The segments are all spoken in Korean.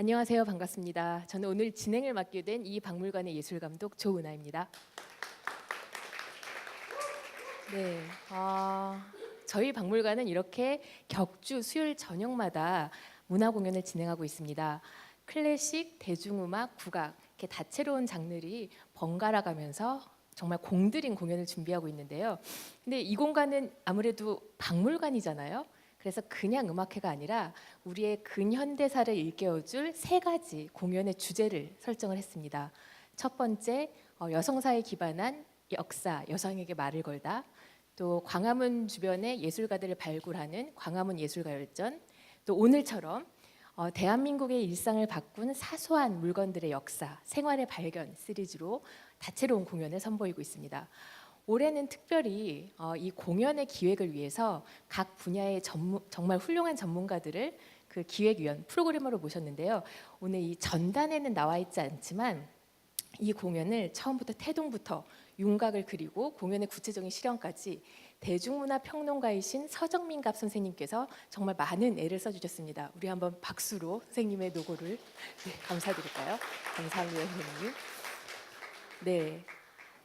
안녕하세요. 반갑습니다. 저는 오늘 진행을 맡게 된 이 박물관의 예술감독 조은하입니다. 네, 저희 박물관은 이렇게 격주 수요일 저녁마다 문화 공연을 진행하고 있습니다. 클래식, 대중음악, 국악 이렇게 다채로운 장르들이 번갈아 가면서 정말 공들인 공연을 준비하고 있는데요. 근데 이 공간은 아무래도 박물관이잖아요. 그래서 그냥 음악회가 아니라 우리의 근현대사를 일깨워줄 세 가지 공연의 주제를 설정을 했습니다. 첫 번째, 여성사에 기반한 역사, 여성에게 말을 걸다. 또 광화문 주변의 예술가들을 발굴하는 광화문 예술가열전. 또 오늘처럼 대한민국의 일상을 바꾼 사소한 물건들의 역사, 생활의 발견 시리즈로 다채로운 공연을 선보이고 있습니다. 올해는 특별히 이 공연의 기획을 위해서 각 분야의 정말 훌륭한 전문가들을 그 기획위원 프로그래머로 모셨는데요. 오늘 이 전단에는 나와 있지 않지만 이 공연을 처음부터 태동부터 윤곽을 그리고 공연의 구체적인 실현까지 대중문화 평론가이신 서정민갑 선생님께서 정말 많은 애를 써주셨습니다. 우리 한번 박수로 선생님의 노고를 감사드릴까요? 감사합니다, 선생님. 네,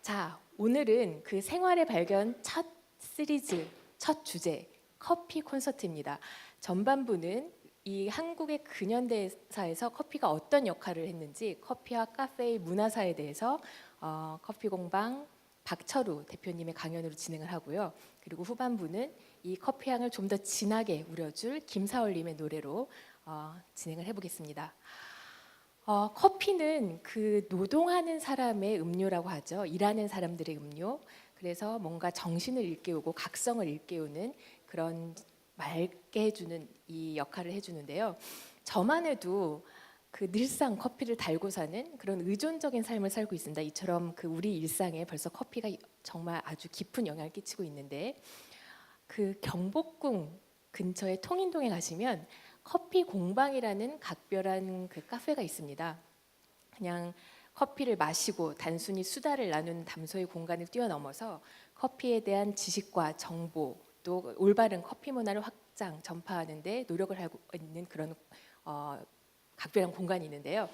자 오늘은 그 생활의 발견 첫 시리즈, 첫 주제 커피 콘서트입니다. 전반부는 이 한국의 근현대사에서 커피가 어떤 역할을 했는지 커피와 카페의 문화사에 대해서 커피공방 박철우 대표님의 강연으로 진행을 하고요. 그리고 후반부는 이 커피향을 좀 더 진하게 우려줄 김사월님의 노래로 진행을 해보겠습니다. 커피는 그 노동하는 사람의 음료라고 하죠. 일하는 사람들의 음료. 그래서 뭔가 정신을 일깨우고 각성을 일깨우는 그런 맑게 해주는 이 역할을 해주는데요. 저만 해도 그 늘상 커피를 달고 사는 그런 의존적인 삶을 살고 있습니다. 이처럼 그 우리 일상에 벌써 커피가 정말 아주 깊은 영향을 끼치고 있는데 그 경복궁 근처의 통인동에 가시면 커피 공방이라는 각별한 그 카페가 있습니다. 그냥 커피를 마시고 단순히 수다를 나누는 담소의 공간을 뛰어넘어서 커피에 대한 지식과 정보 또 올바른 커피 문화를 확장, 전파하는 데 노력을 하고 있는 그런 각별한 공간이 있는데요.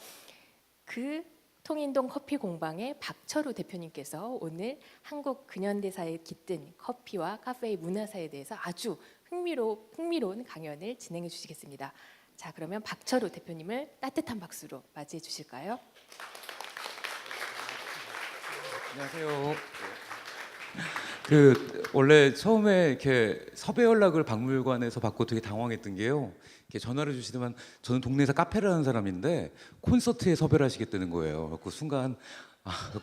그 통인동 커피 공방의 박철우 대표님께서 오늘 한국 근현대사에 깃든 커피와 카페의 문화사에 대해서 아주 흥미로운 강연을 진행해 주시겠습니다. 자, 그러면 박철우 대표님을 따뜻한 박수로 맞이해 주실까요? 안녕하세요. 원래 처음에 이렇게 섭외 연락을 박물관에서 받고 되게 당황했던 게요. 이렇게 전화를 주시더만 저는 동네에서 카페를 하는 사람인데 콘서트에 섭외를 하시겠다는 거예요. 그 순간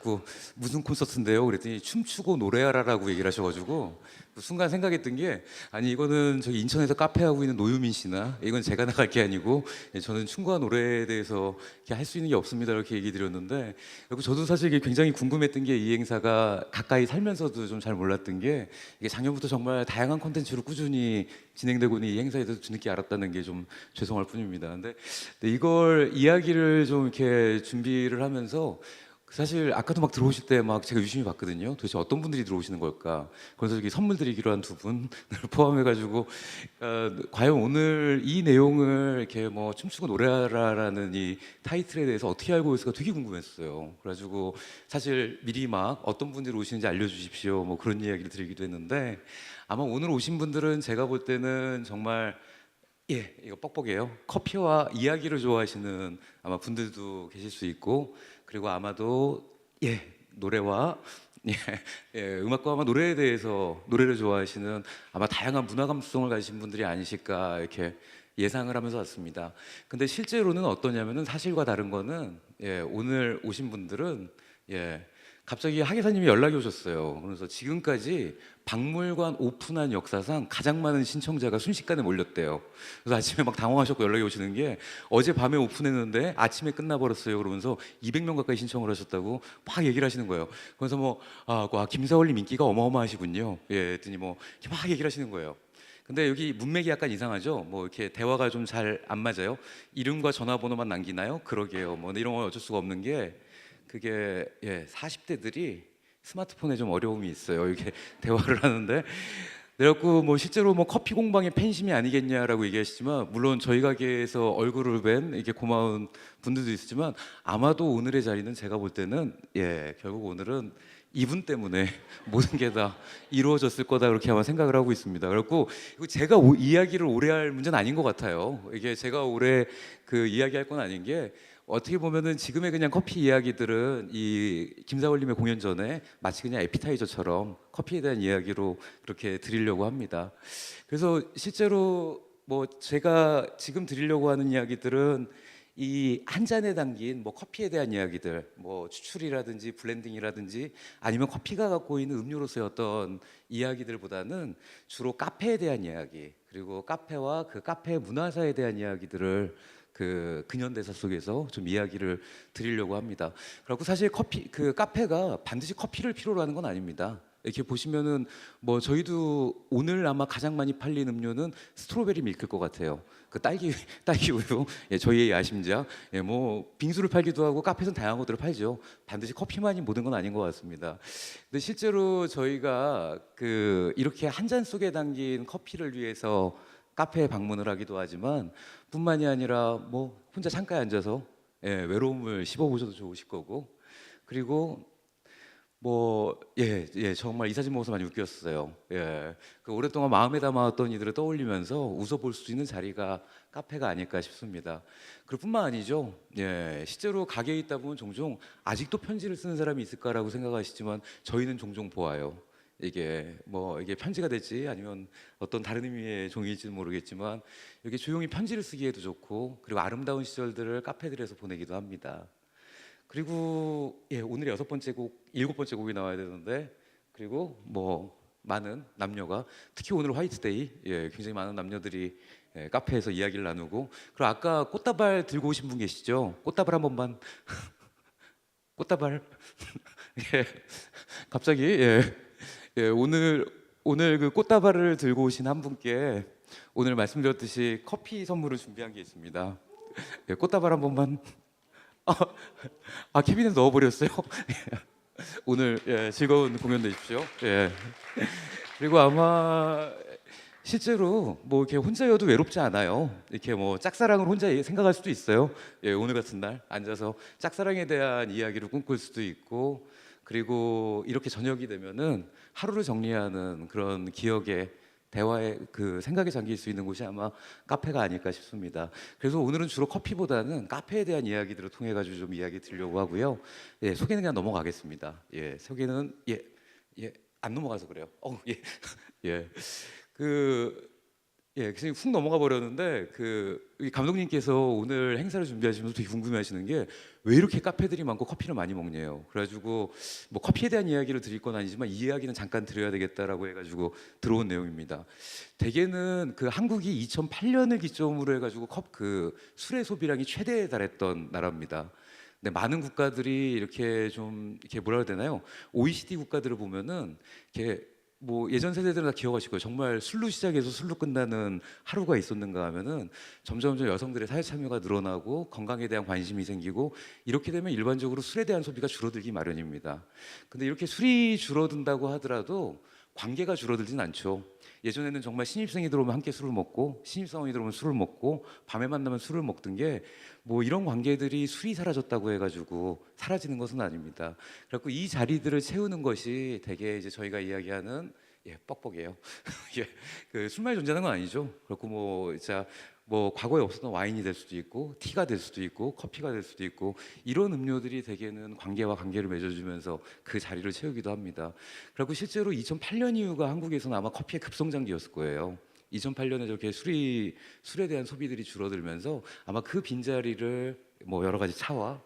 그 무슨 콘서트인데요? 그랬더니 춤추고 노래하라라고 얘기를 하셔가지고 그 순간 생각했던 게 아니 이거는 저기 인천에서 카페 하고 있는 노유민 씨나 이건 제가 나갈 게 아니고 저는 춤과 노래에 대해서 할 수 있는 게 없습니다 이렇게 얘기 드렸는데 그리고 저도 사실 이게 굉장히 궁금했던 게 이 행사가 가까이 살면서도 좀 잘 몰랐던 게 이게 작년부터 정말 다양한 콘텐츠로 꾸준히 진행되고 있는 이 행사에 대해서 뒤늦게 알았다는 게 좀 죄송할 뿐입니다. 근데 이걸 이야기를 좀 이렇게 준비를 하면서 사실 아까도 막 들어오실 때 막 제가 유심히 봤거든요. 도대체 어떤 분들이 들어오시는 걸까? 그래서 이렇게 선물 드리기로 한 두 분을 포함해가지고 과연 오늘 이 내용을 이렇게 뭐 춤추고 노래하라라는 이 타이틀에 대해서 어떻게 알고 있을까 되게 궁금했어요. 그래가지고 사실 미리 막 어떤 분들이 오시는지 알려주십시오. 뭐 그런 이야기를 드리기도 했는데 아마 오늘 오신 분들은 제가 볼 때는 정말 이거 뻑뻑해요. 커피와 이야기를 좋아하시는 아마 분들도 계실 수 있고 그리고 아마도 노래와 음악과 아마 노래에 대해서 노래를 좋아하시는 아마 다양한 문화 감수성을 가지신 분들이 아니실까 이렇게 예상을 하면서 왔습니다. 근데 실제로는 어떠냐면은 사실과 다른 거는 오늘 오신 분들은 갑자기 하계사님이 연락이 오셨어요. 그래서 지금까지 박물관 오픈한 역사상 가장 많은 신청자가 순식간에 몰렸대요. 그래서 아침에 막 당황하셨고 연락이 오시는 게 어제 밤에 오픈했는데 아침에 끝나버렸어요. 그러면서 200명 가까이 신청을 하셨다고 막 얘기를 하시는 거예요. 그래서 김사월님 인기가 어마어마하시군요. 했더니 이렇게 막 얘기를 하시는 거예요. 근데 여기 문맥이 약간 이상하죠? 이렇게 대화가 좀 잘 안 맞아요. 이름과 전화번호만 남기나요? 그러게요. 이런 건 어쩔 수가 없는 게 그게 40대들이 스마트폰에 좀 어려움이 있어요. 이렇게 대화를 하는데 그래갖고 뭐 실제로 뭐 커피 공방의 팬심이 아니겠냐라고 얘기하시지만 물론 저희 가게에서 얼굴을 뵌 이렇게 고마운 분들도 있지만 아마도 오늘의 자리는 제가 볼 때는 결국 오늘은 이분 때문에 모든 게 다 이루어졌을 거다 그렇게 아마 생각을 하고 있습니다. 그래갖고 이거 제가 이야기를 오래 할 문제는 아닌 것 같아요. 이게 제가 오래 그 이야기할 건 아닌 게 어떻게 보면은 지금의 그냥 커피 이야기들은 이 김사월님의 공연 전에 마치 그냥 에피타이저처럼 커피에 대한 이야기로 그렇게 드리려고 합니다. 그래서 실제로 뭐 제가 지금 드리려고 하는 이야기들은 이 한 잔에 담긴 뭐 커피에 대한 이야기들, 뭐 추출이라든지 블렌딩이라든지 아니면 커피가 갖고 있는 음료로서의 어떤 이야기들보다는 주로 카페에 대한 이야기, 그리고 카페와 그 카페 문화사에 대한 이야기들을 그 근현대사 속에서 좀 이야기를 드리려고 합니다. 그리고 사실 그 카페가 반드시 커피를 필요로 하는 건 아닙니다. 이렇게 보시면은 뭐 저희도 오늘 아마 가장 많이 팔린 음료는 스트로베리 밀크일 것 같아요. 그 딸기 우유, 저희의 야심작. 뭐 빙수를 팔기도 하고 카페에서는 다양한 것들을 팔죠. 반드시 커피만이 모든 건 아닌 것 같습니다. 근데 실제로 저희가 그 이렇게 한 잔 속에 담긴 커피를 위해서 카페에 방문을 하기도 하지만 뿐만이 아니라 뭐 혼자 창가에 앉아서 외로움을 씹어보셔도 좋으실 거고, 그리고 뭐 정말 이 사진 보면서 많이 웃겼어요. 그 오랫동안 마음에 담아왔던 이들을 떠올리면서 웃어볼 수 있는 자리가 카페가 아닐까 싶습니다. 그럴 뿐만 아니죠. 실제로 가게에 있다 보면 종종 아직도 편지를 쓰는 사람이 있을까라고 생각하시지만 저희는 종종 보아요. 이게 뭐 이게 편지가 될지 아니면 어떤 다른 의미의 종이일지는 모르겠지만 이렇게 조용히 편지를 쓰기에도 좋고, 그리고 아름다운 시절들을 카페들에서 보내기도 합니다. 그리고 오늘 7번째 곡이 나와야 되는데, 그리고 뭐 많은 남녀가, 특히 오늘 화이트데이, 굉장히 많은 남녀들이 카페에서 이야기를 나누고, 그리고 아까 꽃다발 들고 오신 분 계시죠? 꽃다발 한 번만. 꽃다발. 갑자기 오늘 그 꽃다발을 들고 오신 한 분께 오늘 말씀드렸듯이 커피 선물을 준비한 게 있습니다. 꽃다발 한 번만. 케빈은 넣어버렸어요. 오늘 즐거운 공연 되십시오. 그리고 아마 실제로 뭐 이렇게 혼자여도 외롭지 않아요. 이렇게 뭐 짝사랑을 혼자 생각할 수도 있어요. 오늘 같은 날 앉아서 짝사랑에 대한 이야기를 꿈꿀 수도 있고, 그리고 이렇게 저녁이 되면은 하루를 정리하는 그런 기억에, 대화에, 그 생각에 잠길 수 있는 곳이 아마 카페가 아닐까 싶습니다. 그래서 오늘은 주로 커피보다는 카페에 대한 이야기들을 통해 가지고 좀 이야기 드리려고 하고요. 소개는 그냥 넘어가겠습니다. 소개는 안 넘어가서 그래요. 예. 그 그냥 훅 넘어가 버렸는데, 이 감독님께서 오늘 행사를 준비하시면서 되게 궁금해하시는 게 왜 이렇게 카페들이 많고 커피를 많이 먹냐요. 그래가지고 뭐 커피에 대한 이야기를 드릴 건 아니지만 이 이야기는 잠깐 드려야 되겠다라고 해가지고 들어온 내용입니다. 대개는 그 한국이 2008년을 기점으로 해가지고 그 술의 소비량이 최대에 달했던 나라입니다. 근데 많은 국가들이 이렇게 좀 이렇게 뭐라 해야 되나요? OECD 국가들을 보면은 이렇게 뭐 예전 세대들은 다 기억하실 거예요. 정말 술로 시작해서 술로 끝나는 하루가 있었는가 하면은 점점 여성들의 사회 참여가 늘어나고 건강에 대한 관심이 생기고, 이렇게 되면 일반적으로 술에 대한 소비가 줄어들기 마련입니다. 근데 이렇게 술이 줄어든다고 하더라도 관계가 줄어들진 않죠. 예전에는 정말 신입생이 들어오면 함께 술을 먹고, 신입사원이 들어오면 술을 먹고, 밤에 만나면 술을 먹던 게 뭐 이런 관계들이 술이 사라졌다고 해가지고 사라지는 것은 아닙니다. 그래서 이 자리들을 채우는 것이 되게 이제 저희가 이야기하는 뻑뻑이에요. 그 술만이 존재하는 건 아니죠. 그렇고 뭐 진짜 뭐 과거에 없었던 와인이 될 수도 있고, 티가 될 수도 있고, 커피가 될 수도 있고, 이런 음료들이 대개는 관계와 관계를 맺어주면서 그 자리를 채우기도 합니다. 그리고 실제로 2008년 이후가 한국에서는 아마 커피의 급성장기였을 거예요. 2008년에 저렇게 술에 대한 소비들이 줄어들면서 아마 그 빈자리를 뭐 여러 가지 차와,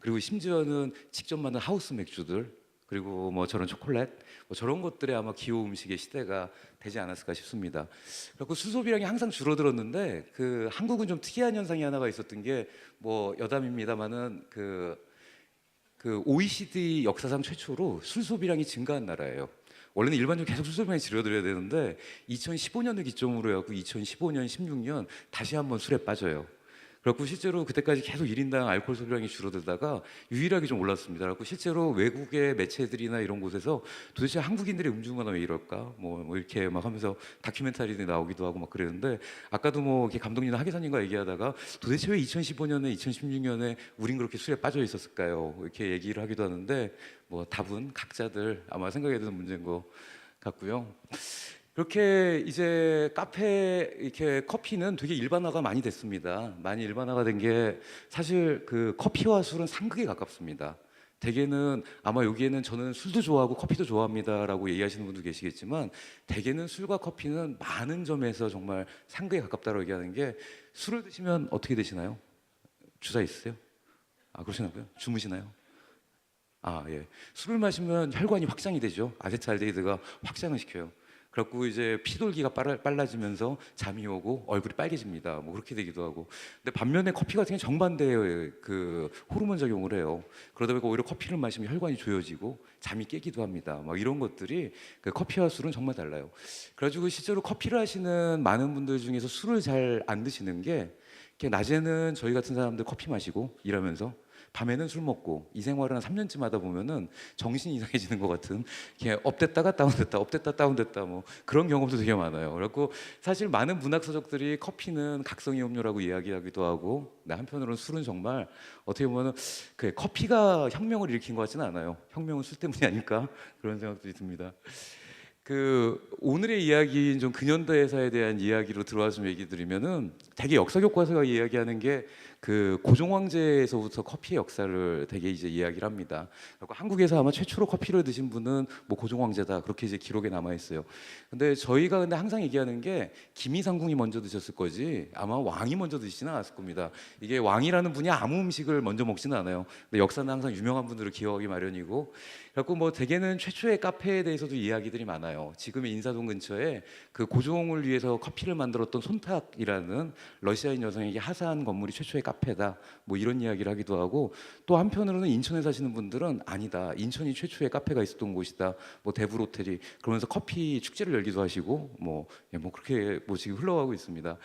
그리고 심지어는 직접 만든 하우스 맥주들, 그리고 뭐 저런 초콜릿, 뭐 저런 것들에 아마 기호 음식의 시대가 되지 않았을까 싶습니다. 그리고 술 소비량이 항상 줄어들었는데, 그 한국은 좀 특이한 현상이 하나가 있었던 게, 뭐 여담입니다만은 그 OECD 역사상 최초로 술 소비량이 증가한 나라예요. 원래는 일반적으로 계속 술 소비량이 줄어들어야 되는데 2015년을 기점으로 해갖고 2015년, 16년 다시 한번 술에 빠져요. 그래갖고 실제로 그때까지 계속 1인당 알코올 소비량이 줄어들다가 유일하게 좀 올랐습니다. 그래갖고 실제로 외국의 매체들이나 이런 곳에서 도대체 한국인들의 음주문화는 왜 이럴까? 뭐 이렇게 막 하면서 다큐멘터리들이 나오기도 하고 막 그랬는데 아까도 뭐 이렇게 감독님이나 하기사님과 얘기하다가 도대체 왜 2015년에 2016년에 우린 그렇게 술에 빠져 있었을까요? 이렇게 얘기를 하기도 하는데 뭐 답은 각자들 아마 생각해 두는 문제인 것 같고요. 그렇게 이제 카페 이렇게 커피는 되게 일반화가 많이 됐습니다. 많이 일반화가 된 게 사실 그 커피와 술은 상극에 가깝습니다. 대개는 아마 여기에는 저는 술도 좋아하고 커피도 좋아합니다라고 얘기하시는 분도 계시겠지만 대개는 술과 커피는 많은 점에서 정말 상극에 가깝다고 얘기하는 게 술을 드시면 어떻게 되시나요? 주사 있으세요? 아 그러시나요? 주무시나요? 아 예. 술을 마시면 혈관이 확장이 되죠. 아세트알데히드가 확장을 시켜요. 그래갖고 이제 피돌기가 빨라지면서 잠이 오고 얼굴이 빨개집니다. 뭐 그렇게 되기도 하고. 근데 반면에 커피 같은 경우는 정반대의 그 호르몬 작용을 해요. 그러다 보니까 오히려 커피를 마시면 혈관이 조여지고 잠이 깨기도 합니다. 막 이런 것들이 그 커피와 술은 정말 달라요. 그래가지고 실제로 커피를 하시는 많은 분들 중에서 술을 잘 안 드시는 게 이렇게 낮에는 저희 같은 사람들 커피 마시고 일하면서 밤에는 술 먹고 이 생활을 한 3년쯤 하다 보면은 정신이 이상해지는 것 같은 이렇게 업됐다가 다운됐다 업됐다 다운됐다 뭐 그런 경험도 되게 많아요. 그래갖고 사실 많은 문학 서적들이 커피는 각성의 음료라고 이야기하기도 하고 한편으로는 술은 정말 어떻게 보면은 그 커피가 혁명을 일으킨 것 같지는 않아요. 혁명은 술 때문이 아닐까 그런 생각도 듭니다. 그 오늘의 이야기인 좀 근현대사에 대한 이야기로 들어와서 좀 얘기 드리면은 되게 역사 교과서가 이야기하는 게 그 고종 황제에서부터 커피의 역사를 되게 이제 이야기를 합니다. 그리고 한국에서 아마 최초로 커피를 드신 분은 뭐 고종 황제다 그렇게 이제 기록에 남아 있어요. 근데 저희가 근데 항상 얘기하는 게 김이상궁이 먼저 드셨을 거지 아마 왕이 먼저 드시지는 않았을 겁니다. 이게 왕이라는 분이 아무 음식을 먼저 먹지는 않아요. 근데 역사는 항상 유명한 분들을 기억하기 마련이고 그래갖고 뭐 대개는 최초의 카페에 대해서도 이야기들이 많아요. 지금의 인사동 근처에 그 고종을 위해서 커피를 만들었던 손탁이라는 러시아인 여성에게 하사한 건물이 최초의 카페다. 뭐 이런 이야기를 하기도 하고 또 한편으로는 인천에 사시는 분들은 아니다. 인천이 최초의 카페가 있었던 곳이다. 뭐 대불 호텔이 그러면서 커피 축제를 열기도 하시고 뭐, 예, 뭐 그렇게 뭐 지금 흘러가고 있습니다.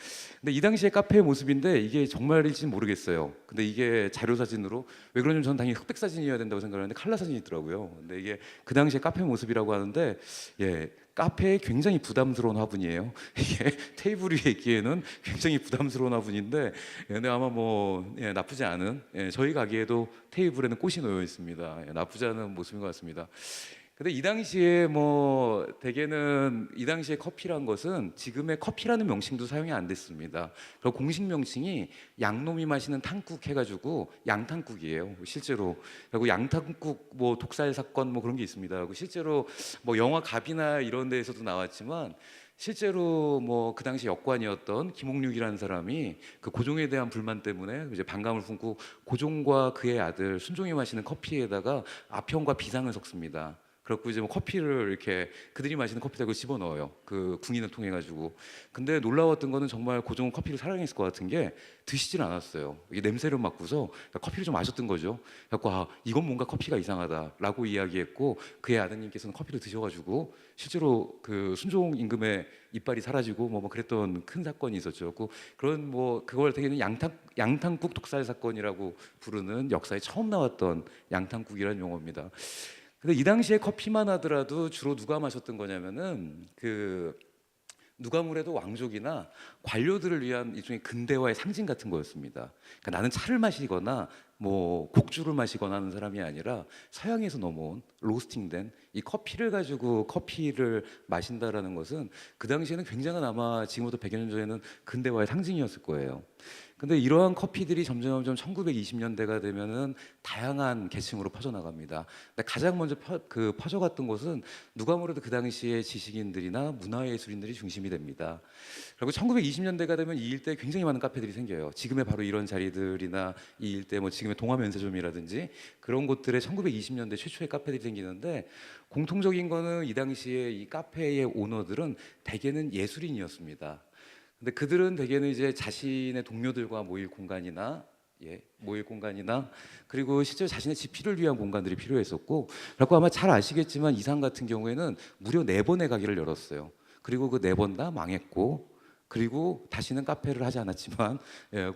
근데 이 당시의 카페의 모습인데 이게 정말일지 모르겠어요. 근데 이게 자료 사진으로 왜 그러냐면 저는 당연히 흑백 사진이어야 된다고 생각하는데 칼라 사진이 있더라고요. 근데 이게 그 당시의 카페 모습이라고 하는데 예. 카페에 굉장히 부담스러운 화분이에요. 이게 테이블 위에 있기에는 굉장히 부담스러운 화분인데, 예, 근데 아마 뭐 예, 나쁘지 않은 예, 저희 가게에도 테이블에는 꽃이 놓여 있습니다. 예, 나쁘지 않은 모습인 것 같습니다. 근데 이 당시에 뭐 대개는 이 당시에 커피란 것은 지금의 커피라는 명칭도 사용이 안 됐습니다. 그리고 공식 명칭이 양놈이 마시는 탕국 해가지고 양탕국이에요. 실제로 그리고 양탕국 뭐 독살 사건 뭐 그런 게 있습니다. 그리고 실제로 뭐 영화 갑이나 이런 데에서도 나왔지만 실제로 뭐 그 당시 역관이었던 김옥륙이라는 사람이 그 고종에 대한 불만 때문에 이제 반감을 품고 고종과 그의 아들 순종이 마시는 커피에다가 아평과 비상을 섞습니다. 그래갖고 이제 뭐 커피를 이렇게 그들이 마시는 커피에다 집어 넣어요. 그 궁인을 통해 가지고. 근데 놀라웠던 거는 정말 고종은 커피를 사랑했을 것 같은 게 드시질 않았어요. 이게 냄새를 맡고서 커피를 좀 마셨던 거죠. 그래갖고 아 이건 뭔가 커피가 이상하다라고 이야기했고 그의 아드님께서는 커피를 드셔가지고 실제로 그 순종 임금의 이빨이 사라지고 뭐 그랬던 큰 사건이 있었죠. 그런 뭐 그걸 되게는 양탕국 독살 사건이라고 부르는 역사에 처음 나왔던 양탕국이라는 용어입니다. 근데 이 당시에 커피만 하더라도 주로 누가 마셨던 거냐면은 그 누가 뭐래도 왕족이나 관료들을 위한 일종의 근대화의 상징 같은 거였습니다. 그러니까 나는 차를 마시거나 뭐 곡주를 마시거나 하는 사람이 아니라 서양에서 넘어온 로스팅된 이 커피를 가지고 커피를 마신다라는 것은 그 당시에는 굉장한 아마 지금부터 100여 년 전에는 근대화의 상징이었을 거예요. 근데 이러한 커피들이 점점 1920년대가 되면은 다양한 계층으로 퍼져나갑니다. 근데 가장 먼저 퍼져갔던 곳은 누가 뭐래도 그 당시에 지식인들이나 문화예술인들이 중심이 됩니다. 그리고 1920년대가 되면 이 일대에 굉장히 많은 카페들이 생겨요. 지금의 바로 이런 자리들이나 이 일대 뭐 지금의 동화면세점이라든지 그런 곳들에 1920년대 최초의 카페들이 생기는데 공통적인 거는 이 당시에 이 카페의 오너들은 대개는 예술인이었습니다. 근데 그들은 대개는 이제 자신의 동료들과 모일 공간이나 그리고 실제 자신의 집필을 위한 공간들이 필요했었고 그리고 아마 잘 아시겠지만 이상 같은 경우에는 무려 4번의 가게를 열었어요. 그리고 그 4번 다 망했고 그리고 다시는 카페를 하지 않았지만 예,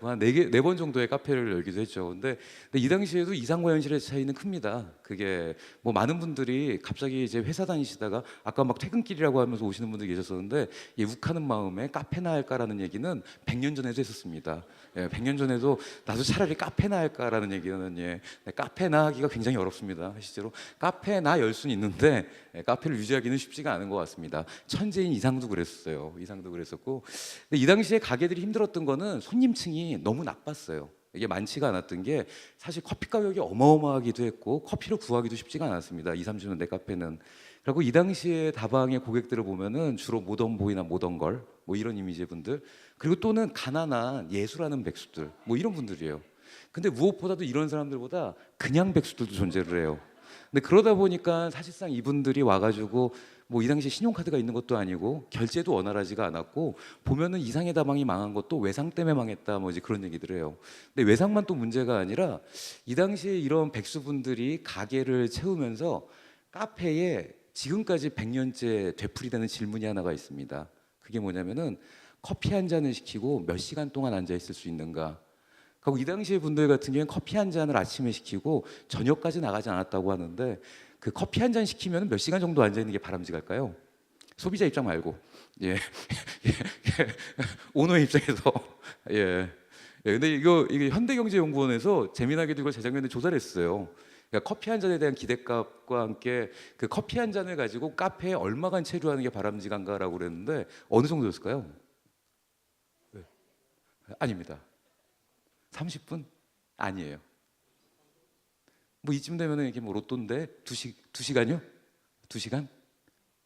네 번 정도의 카페를 열기도 했죠. 근데 이 당시에도 이상과 현실의 차이는 큽니다. 그게 뭐 많은 분들이 갑자기 이제 회사 다니시다가 아까 막 퇴근길이라고 하면서 오시는 분들이 계셨었는데 이 욱하는 마음에 카페나 할까라는 얘기는 100년 전에도 했었습니다. 예, 100년 전에도 나도 차라리 카페나 할까라는 얘기는 예, 카페나 하기가 굉장히 어렵습니다. 실제로 카페나 열 수는 있는데 예, 카페를 유지하기는 쉽지가 않은 것 같습니다. 천재인 이상도 그랬었어요. 이상도 그랬었고 근데 이 당시에 가게들이 힘들었던 거는 손님층이 너무 나빴어요. 이게 많지가 않았던 게 사실 커피 가격이 어마어마하기도 했고 커피를 구하기도 쉽지가 않았습니다. 2, 30년대 카페는. 그리고 이 당시에 다방의 고객들을 보면은 주로 모던보이나 모던걸 뭐 이런 이미지의 분들 그리고 또는 가난한 예술하는 백수들 뭐 이런 분들이에요. 근데 무엇보다도 이런 사람들보다 그냥 백수들도 존재를 해요. 근데 그러다 보니까 사실상 이분들이 와가지고 뭐 이 당시 신용카드가 있는 것도 아니고 결제도 원활하지가 않았고 보면은 이상의 다방이 망한 것도 외상 때문에 망했다 뭐 이제 그런 얘기들 해요. 근데 외상만 또 문제가 아니라 이 당시에 이런 백수분들이 가게를 채우면서 카페에 지금까지 100년째 되풀이되는 질문이 하나가 있습니다. 그게 뭐냐면은 커피 한 잔을 시키고 몇 시간 동안 앉아 있을 수 있는가? 그리고 이 당시에 분들 같은 경우는 커피 한 잔을 아침에 시키고 저녁까지 나가지 않았다고 하는데 그 커피 한 잔 시키면 몇 시간 정도 앉아 있는 게 바람직할까요? 소비자 입장 말고 예, 오너의 입장에서 예. 예, 근데 이게 현대경제연구원에서 재미나게도 이걸 재작년에 조사를 했어요. 그러니까 커피 한 잔에 대한 기대값과 함께 그 커피 한 잔을 가지고 카페에 얼마간 체류하는 게 바람직한가라고 그랬는데 어느 정도였을까요? 네. 아닙니다. 30분? 아니에요. 뭐 이쯤 되면은 이게 뭐 로또인데 두 시간이요? 2시간?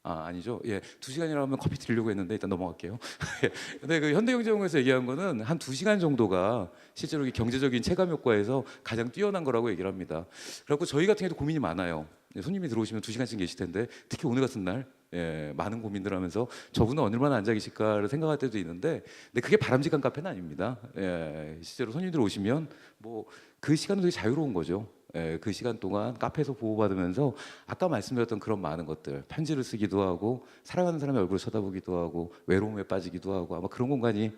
아 아니죠. 예, 2시간이라고 하면 커피 드리려고 했는데 일단 넘어갈게요. 예, 근데 그 현대경제연구원에서 얘기한 거는 한 2시간 정도가 실제로 이 경제적인 체감 효과에서 가장 뛰어난 거라고 얘기를 합니다. 그래갖고 저희 같은 경우도 고민이 많아요. 예, 손님이 들어오시면 2시간씩 계실 텐데 특히 오늘 같은 날 예, 많은 고민들 하면서 저분은 얼마나 앉아 계실까를 생각할 때도 있는데 근데 그게 바람직한 카페는 아닙니다. 예, 실제로 손님들 오시면 뭐 그 시간은 되게 자유로운 거죠. 예, 그 시간 동안 카페에서 보호받으면서 아까 말씀드렸던 그런 많은 것들 편지를 쓰기도 하고 사랑하는 사람의 얼굴을 쳐다보기도 하고 외로움에 빠지기도 하고 아마 그런 공간이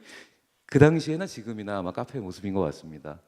그 당시에나 지금이나 아마 카페의 모습인 것 같습니다.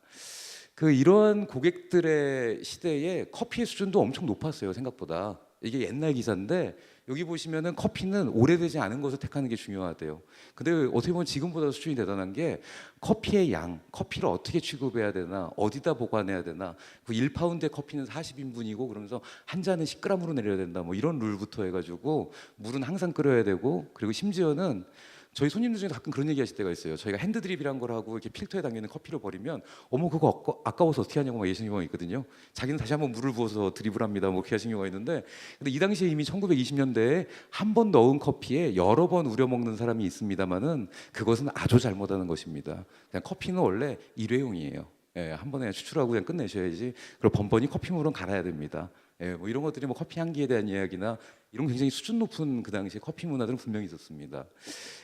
그 이러한 고객들의 시대에 커피의 수준도 엄청 높았어요 생각보다. 이게 옛날 기사인데 여기 보시면은 커피는 오래되지 않은 것을 택하는 게 중요하대요. 근데 어떻게 보면 지금보다 수준이 대단한 게 커피의 양, 커피를 어떻게 취급해야 되나, 어디다 보관해야 되나, 그 1파운드의 커피는 40인분이고 그러면서 한 잔은 10g으로 내려야 된다, 뭐 이런 룰부터 해가지고 물은 항상 끓여야 되고 그리고 심지어는 저희 손님들 중에 가끔 그런 얘기 하실 때가 있어요. 저희가 핸드드립이란 걸 하고 이렇게 필터에 담기는 커피를 버리면 어머 그거 아까워서 어떻게 하냐고 막 이러시는 경우가 있거든요. 자기는 다시 한번 물을 부어서 드립을 합니다. 뭐 그렇게 하신 경우가 있는데 근데 이 당시에 이미 1920년대에 한 번 넣은 커피에 여러 번 우려 먹는 사람이 있습니다만은 그것은 아주 잘못하는 것입니다. 그냥 커피는 원래 일회용이에요. 예, 한 번에 추출하고 그냥 끝내셔야지. 그리고 번번이 커피물은 갈아야 됩니다. 예, 뭐 이런 것들이 뭐 커피 향기에 대한 이야기나 이런 굉장히 수준 높은 그 당시에 커피 문화들은 분명히 있었습니다.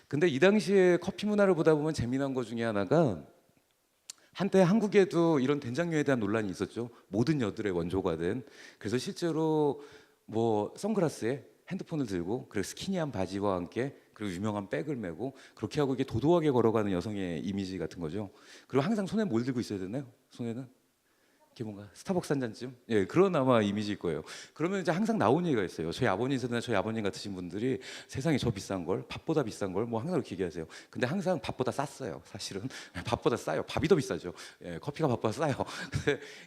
근데 이 당시에 커피 문화를 보다 보면 재미난 것 중에 하나가 한때 한국에도 이런 된장녀에 대한 논란이 있었죠. 모든 여들의 원조가 된. 그래서 실제로 뭐 선글라스에 핸드폰을 들고 그리고 스키니한 바지와 함께 그리고 유명한 백을 메고 그렇게 하고 이게 도도하게 걸어가는 여성의 이미지 같은 거죠. 그리고 항상 손에 뭘 들고 있어야 되나요? 손에는? 이게 뭔가 스타벅스 한 잔쯤? 예, 그런 아마 이미지일 거예요. 그러면 이제 항상 나온 얘기가 있어요. 저희 아버님 세대나 저희 아버님 같으신 분들이 세상에 저 비싼 걸, 밥보다 비싼 걸 뭐 항상 그렇게 얘기하세요. 근데 항상 밥보다 쌌어요. 사실은 밥보다 싸요. 밥이 더 비싸죠. 예, 커피가 밥보다 싸요.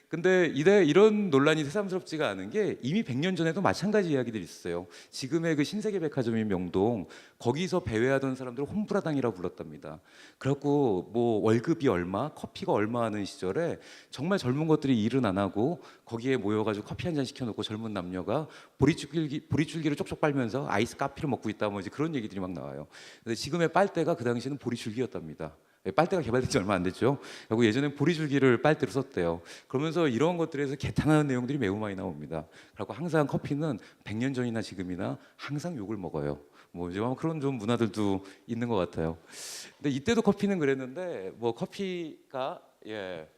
근데 이런 논란이 새삼스럽지가 않은 게 이미 100년 전에도 마찬가지 이야기들이 있어요. 지금의 그 신세계 백화점인 명동 거기서 배회하던 사람들을 홈브라당이라고 불렀답니다. 그래갖고 뭐 월급이 얼마, 커피가 얼마 하는 시절에 정말 젊은 것들이 일은 안 하고 거기에 모여가지고 커피 한 잔 시켜놓고 젊은 남녀가 보리줄기를 쪽쪽 빨면서 아이스 카피를 먹고 있다 뭐 이제 그런 얘기들이 막 나와요. 근데 지금의 빨대가 그 당시에는 보리줄기였답니다. 예, 빨대가 개발된 지 얼마 안 됐죠. 그리고 예전에 보리줄기를 빨대로 썼대요. 그러면서 이런 것들에서 개탄하는 내용들이 매우 많이 나옵니다. 그리고 항상 커피는 100년 전이나 지금이나 항상 욕을 먹어요. 뭐 이제 그런 좀 문화들도 있는 것 같아요. 근데 이때도 커피는 그랬는데 뭐 커피가 예.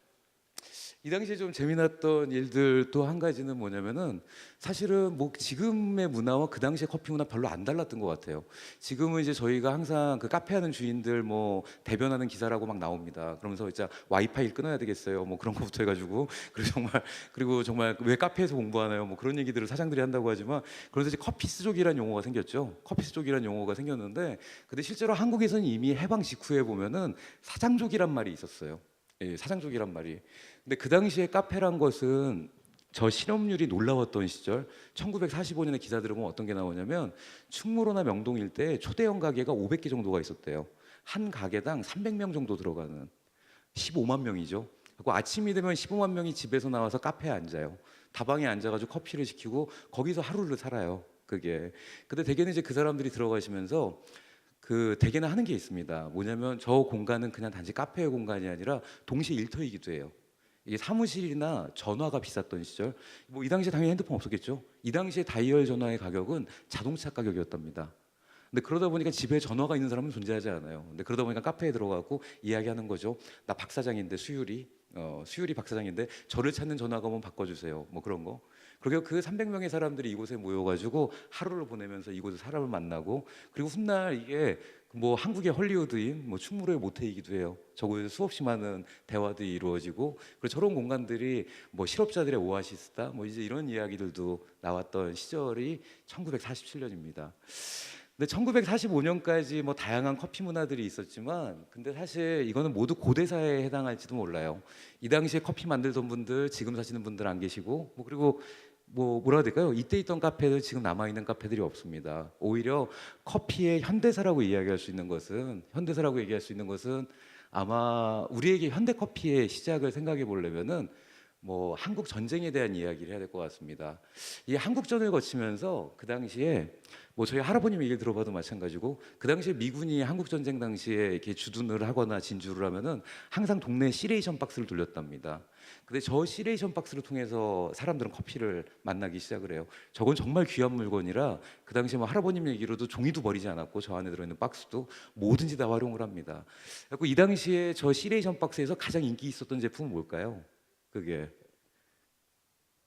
이 당시에 좀 재미났던 일들 또 한 가지는 뭐냐면은 사실은 뭐 지금의 문화와 그 당시의 커피 문화 별로 안 달랐던 것 같아요. 지금은 이제 저희가 항상 그 카페 하는 주인들 뭐 대변하는 기사라고 막 나옵니다. 그러면서 진짜 와이파이를 끊어야 되겠어요. 뭐 그런 거부터 해가지고 그리고 정말 왜 카페에서 공부하나요? 뭐 그런 얘기들을 사장들이 한다고 하지만 그래서 이제 커피스족이라는 용어가 생겼죠. 커피스족이라는 용어가 생겼는데 근데 실제로 한국에서는 이미 해방 직후에 보면은 사장족이란 말이 있었어요. 예, 사장족이란 말이. 근데 그 당시에 카페란 것은 저 실업률이 놀라웠던 시절 1945년에 기사 들어보면 어떤 게 나오냐면 충무로나 명동 일대에 초대형 가게가 500개 정도가 있었대요. 한 가게당 300명 정도 들어가는 15만 명이죠. 그리고 아침이 되면 15만 명이 집에서 나와서 카페에 앉아요. 다방에 앉아가지고 커피를 시키고 거기서 하루를 살아요. 그게. 근데 대개는 이제 그 사람들이 들어가시면서 그 대개는 하는 게 있습니다. 뭐냐면 저 공간은 그냥 단지 카페의 공간이 아니라 동시에 일터이기도 해요. 이게 사무실이나 전화가 비쌌던 시절, 뭐 이 당시에 당연히 핸드폰 없었겠죠. 이 당시에 다이얼 전화의 가격은 자동차 가격이었답니다. 근데 그러다 보니까 집에 전화가 있는 사람은 존재하지 않아요. 근데 그러다 보니까 카페에 들어가고 이야기하는 거죠. 나 박 사장인데 수율이 박 사장인데 저를 찾는 전화가 오면 바꿔주세요. 뭐 그런 거. 그리고 그 300명의 사람들이 이곳에 모여가지고 하루를 보내면서 이곳에 사람을 만나고 그리고 훗날 이게 뭐 한국의 헐리우드인 뭐 충무로의 모태이기도 해요. 저곳에서 수없이 많은 대화들이 이루어지고 그리고 저런 공간들이 뭐 실업자들의 오아시스다 뭐 이제 이런 이야기들도 나왔던 시절이 1947년입니다. 근데 1945년까지 뭐 다양한 커피 문화들이 있었지만 근데 사실 이거는 모두 고대사에 해당할지도 몰라요. 이 당시에 커피 만들던 분들 지금 사시는 분들 안 계시고 뭐 그리고 뭐 뭐라 해야 될까요? 이때 있던 카페들 지금 남아 있는 카페들이 없습니다. 오히려 커피의 현대사라고 얘기할 수 있는 것은 아마 우리에게 현대 커피의 시작을 생각해 보려면은 뭐 한국 전쟁에 대한 이야기를 해야 될 것 같습니다. 이 한국전을 거치면서 그 당시에 뭐 저희 할아버님 얘기를 들어봐도 마찬가지고 그 당시에 미군이 한국 전쟁 당시에 이렇게 주둔을 하거나 진주를 하면은 항상 동네에 시레이션 박스를 돌렸답니다. 근데 저 시레이션 박스를 통해서 사람들은 커피를 만나기 시작을 해요. 저건 정말 귀한 물건이라 그 당시에 뭐 할아버님 얘기로도 종이도 버리지 않았고 저 안에 들어있는 박스도 뭐든지 다 활용을 합니다. 그래서 이 당시에 저 시레이션 박스에서 가장 인기 있었던 제품은 뭘까요? 그게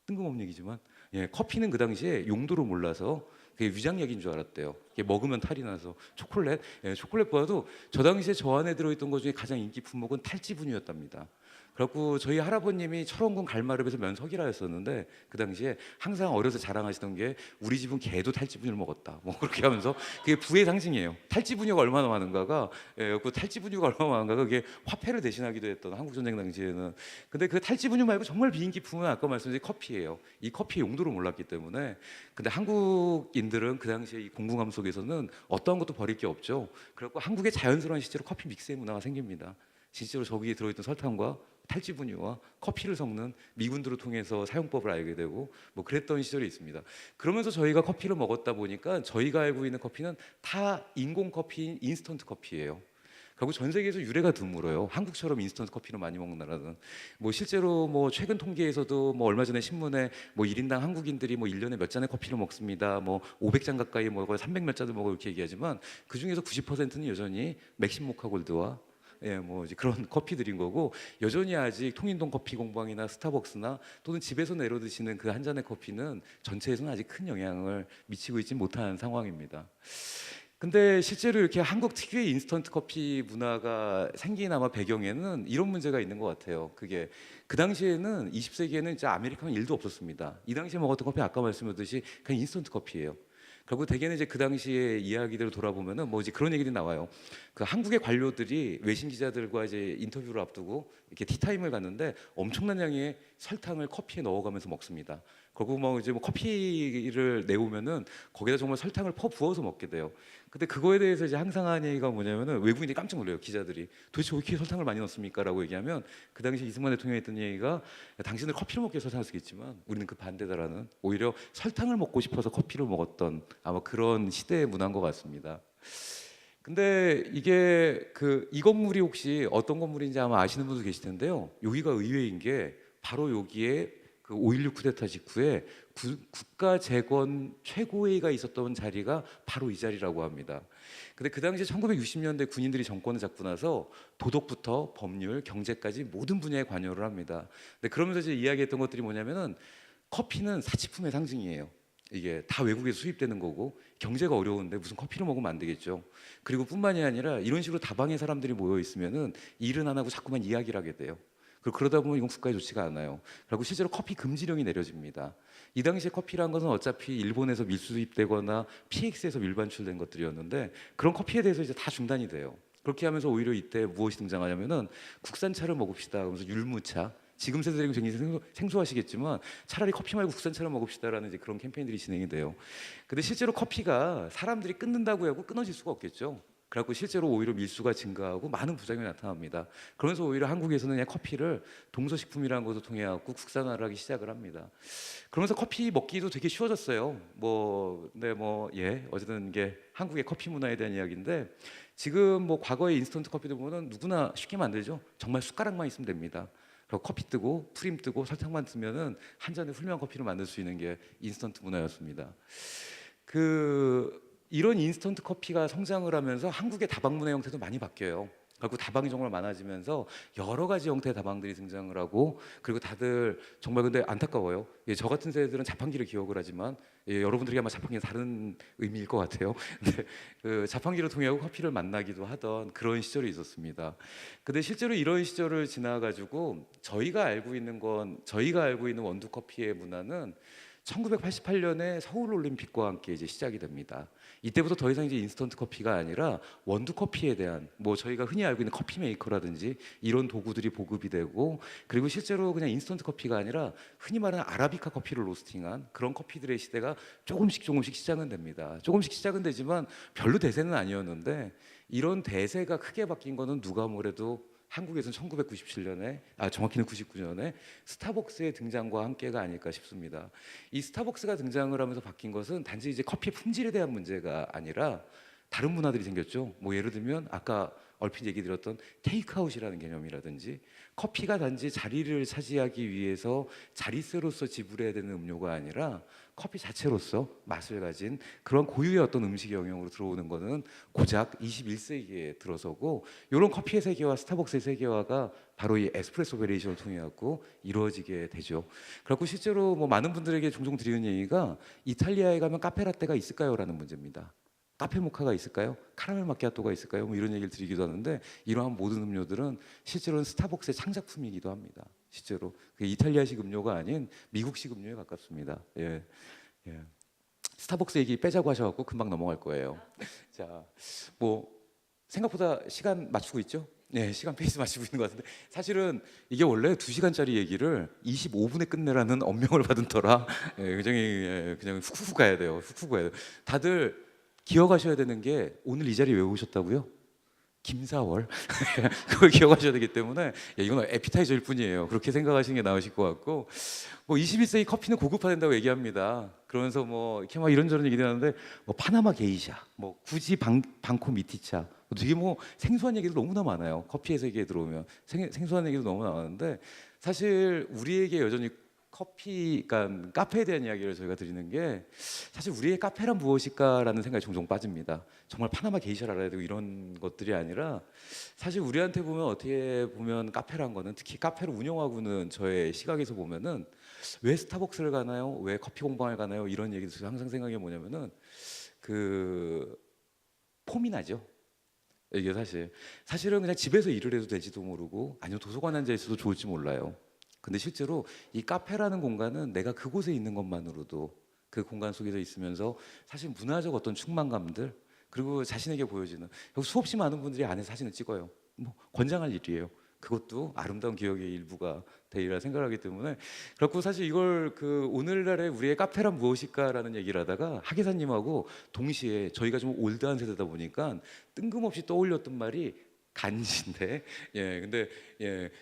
뜬금없는 얘기지만 예, 커피는 그 당시에 용도를 몰라서 그게 위장약인 줄 알았대요. 이게 먹으면 탈이 나서 초콜릿, 예, 초콜릿보다도 저 당시에 저 안에 들어있던 것 중에 가장 인기 품목은 탈지분유였답니다. 그래갖고 저희 할아버님이 철원군 갈마름에서 면석이라였었는데 그 당시에 항상 어려서 자랑하시던 게 우리 집은 개도 탈지분유를 먹었다. 뭐 그렇게 하면서 그게 부의 상징이에요. 탈지분유가 얼마나 많은가가 그 탈지분유가 얼마나 많은가가 그게 화폐를 대신하기도 했던 한국전쟁 당시에는. 근데 그 탈지분유 말고 정말 비인기품은 아까 말씀드린 커피예요. 이 커피의 용도를 몰랐기 때문에. 근데 한국인들은 그 당시에 이 공공함 속에서는 어떠한 것도 버릴 게 없죠. 그래갖고 한국의 자연스러운 시제로 커피 믹스의 문화가 생깁니다. 실제로 저기에 들어있던 설탕과 탈지분유와 커피를 섞는 미군들을 통해서 사용법을 알게 되고 뭐 그랬던 시절이 있습니다. 그러면서 저희가 커피를 먹었다 보니까 저희가 알고 있는 커피는 다 인공 커피인 인스턴트 커피예요. 그리고 전 세계에서 유래가 드물어요. 한국처럼 인스턴트 커피를 많이 먹는 나라는. 뭐 실제로 뭐 최근 통계에서도 뭐 얼마 전에 신문에 뭐 1인당 한국인들이 뭐 1년에 몇 잔의 커피를 먹습니다. 뭐 500잔 가까이 먹어요. 300 몇 잔을 먹어요. 이렇게 얘기하지만 그 중에서 90%는 여전히 맥심 모카 골드와 예, 뭐 이제 그런 커피들인 거고 여전히 아직 통인동 커피 공방이나 스타벅스나 또는 집에서 내려 드시는 그 한 잔의 커피는 전체에서는 아직 큰 영향을 미치고 있지 못한 상황입니다. 근데 실제로 이렇게 한국 특유의 인스턴트 커피 문화가 생긴 아마 배경에는 이런 문제가 있는 것 같아요. 그게 그 당시에는 20세기에는 진짜 아메리카노 일도 없었습니다. 이 당시에 먹었던 커피 아까 말씀드렸듯이 그냥 인스턴트 커피예요. 결국 대개는 이제 그 당시의 이야기들을 돌아보면은 뭐 이제 그런 얘기들이 나와요. 그 한국의 관료들이 외신 기자들과 이제 인터뷰를 앞두고 이렇게 티타임을 갔는데 엄청난 양의 설탕을 커피에 넣어가면서 먹습니다. 그리고 뭐 이제 뭐 커피를 내오면은 거기다 정말 설탕을 퍼 부어서 먹게 돼요. 근데 그거에 대해서 이제 항상 하는 얘기가 뭐냐면은 외국인들이 깜짝 놀래요. 기자들이 도대체 왜 이렇게 설탕을 많이 넣습니까?라고 얘기하면 그 당시 이승만 대통령이 했던 얘기가 야, 당신들 커피를 먹기 위해서 설탕을 쓰겠지만 우리는 그 반대다라는 오히려 설탕을 먹고 싶어서 커피를 먹었던 아마 그런 시대의 문화인 것 같습니다. 근데 이게 그 이 건물이 혹시 어떤 건물인지 아마 아시는 분도 계실 텐데요. 여기가 의외인 게 바로 여기에 그 그 5.16 쿠데타 직후에 국가 재건 최고회의가 있었던 자리가 바로 이 자리라고 합니다. 근데 그 당시 1960년대 군인들이 정권을 잡고 나서 도덕부터 법률, 경제까지 모든 분야에 관여를 합니다. 근데 그러면서 이제 이야기했던 것들이 뭐냐면은 커피는 사치품의 상징이에요. 이게 다 외국에서 수입되는 거고 경제가 어려운데 무슨 커피를 먹으면 안 되겠죠. 그리고 뿐만이 아니라 이런 식으로 다방에 사람들이 모여 있으면은 일은 안 하고 자꾸만 이야기를 하게 돼요. 그리고 그러다 보면 이건 국가에 좋지가 않아요. 그리고 실제로 커피 금지령이 내려집니다. 이 당시에 커피란 것은 어차피 일본에서 밀수입되거나 PX에서 밀반출된 것들이었는데 그런 커피에 대해서 이제 다 중단이 돼요. 그렇게 하면서 오히려 이때 무엇이 등장하냐면은 국산차를 먹읍시다. 그러면서 율무차. 지금 세대들이 굉장히 생소하시겠지만 차라리 커피 말고 국산차를 먹읍시다라는 이제 그런 캠페인들이 진행이 돼요. 근데 실제로 커피가 사람들이 끊는다고 하고 끊어질 수가 없겠죠. 그래갖고 실제로 오히려 밀수가 증가하고 많은 부작용이 나타납니다. 그러면서 오히려 한국에서는 그냥 커피를 동서식품이라는 것을 통해 갖고 국산화를 하기 시작을 합니다. 그러면서 커피 먹기도 되게 쉬워졌어요. 어쨌든 이게 한국의 커피 문화에 대한 이야기인데 지금 뭐 과거의 인스턴트 커피도 보면 누구나 쉽게 만들죠. 정말 숟가락만 있으면 됩니다. 그리고 커피 뜨고 프림 뜨고 설탕만 뜨면은 한 잔의 훌륭한 커피를 만들 수 있는 게 인스턴트 문화였습니다. 이런 인스턴트 커피가 성장을 하면서 한국의 다방 문화 형태도 많이 바뀌어요. 그리고 다방이 정말 많아지면서 여러 가지 형태의 다방들이 등장을 하고 그리고 다들 정말 근데 안타까워요. 저 같은 세대들은 자판기를 기억을 하지만 여러분들이 아마 자판기는 다른 의미일 것 같아요. 근데 그 자판기를 통해 커피를 만나기도 하던 그런 시절이 있었습니다. 근데 실제로 이런 시절을 지나가지고 저희가 알고 있는 원두 커피의 문화는 1988년에 서울 올림픽과 함께 이제 시작이 됩니다. 이때부터 더 이상 이제 인스턴트 커피가 아니라 원두 커피에 대한 저희가 흔히 알고 있는 커피 메이커라든지 이런 도구들이 보급이 되고 그리고 실제로 그냥 인스턴트 커피가 아니라 흔히 말하는 아라비카 커피를 로스팅한 그런 커피들의 시대가 조금씩 시작은 됩니다. 조금씩 시작은 되지만 별로 대세는 아니었는데 이런 대세가 크게 바뀐 거는 누가 뭐래도 한국에서는 1997년에 정확히는 99년에 스타벅스의 등장과 함께가 아닐까 싶습니다. 이 스타벅스가 등장을 하면서 바뀐 것은 단지 이제 커피의 품질에 대한 문제가 아니라 다른 문화들이 생겼죠. 예를 들면 아까 얼핏 얘기 드렸던 테이크아웃이라는 개념이라든지 커피가 단지 자리를 차지하기 위해서 자릿세로서 지불해야 되는 음료가 아니라 커피 자체로서 맛을 가진 그런 고유의 어떤 음식 영역으로 들어오는 것은 고작 21세기에 들어서고 이런 커피의 세계와 스타벅스의 세계화가 바로 이 에스프레소 베리에이션을 통해 갖고 이루어지게 되죠. 그래서 실제로 많은 분들에게 종종 드리는 얘기가 이탈리아에 가면 카페라떼가 있을까요?라는 문제입니다. 카페 모카가 있을까요? 카라멜 마키아토가 있을까요? 이런 얘기를 드리기도 하는데 이러한 모든 음료들은 실제로는 스타벅스의 창작품이기도 합니다. 실제로 이탈리아식 음료가 아닌 미국식 음료에 가깝습니다. 예. 스타벅스 얘기 빼자고 하셔갖고 금방 넘어갈 거예요. 자, 생각보다 시간 맞추고 있죠? 네, 시간 페이스 맞추고 있는 것 같은데 사실은 이게 원래 2시간짜리 얘기를 25분에 끝내라는 엄명을 받은 터라 굉장히 그냥 훅훅 가야 돼요. 훅훅 가야 돼요. 다들 기억하셔야 되는 게 오늘 이 자리 왜 오셨다고요? 김사월 그걸 기억하셔야 되기 때문에 이건 에피타이저일 뿐이에요. 그렇게 생각하시는 게 나으실 것 같고 21세기 커피는 고급화된다고 얘기합니다. 그러면서 이렇게 이런저런 얘기를 하는데 파나마 게이샤, 굳이 방코 미티차 되게 생소한 얘기도 너무나 많아요. 커피의 세계에 들어오면 생소한 얘기도 너무 많은데 사실 우리에게 여전히 그러니까 카페에 대한 이야기를 저희가 드리는 게 사실 우리의 카페란 무엇일까라는 생각이 종종 빠집니다. 정말 파나마 게이샤를 알아야 되고 이런 것들이 아니라 사실 우리한테 보면 어떻게 보면 카페란 거는 특히 카페를 운영하고는 저의 시각에서 보면은 왜 스타벅스를 가나요? 왜 커피 공방을 가나요? 이런 얘기도 제가 항상 생각해 뭐냐면은 폼이 나죠. 이게 사실은 그냥 집에서 일을 해도 될지도 모르고 아니면 도서관에 앉아 있어도 좋을지 몰라요. 근데 실제로 이 카페라는 공간은 내가 그곳에 있는 것만으로도 그 공간 속에서 있으면서 사실 문화적 어떤 충만감들 그리고 자신에게 보여지는 수없이 많은 분들이 안에 사진을 찍어요. 권장할 일이에요. 그것도 아름다운 기억의 일부가 되리라 생각하기 때문에 그렇고 사실 이걸 오늘날의 우리의 카페란 무엇일까라는 얘기를 하다가 하기사님하고 동시에 저희가 좀 올드한 세대다 보니까 뜬금없이 떠올렸던 말이 간지인데 근데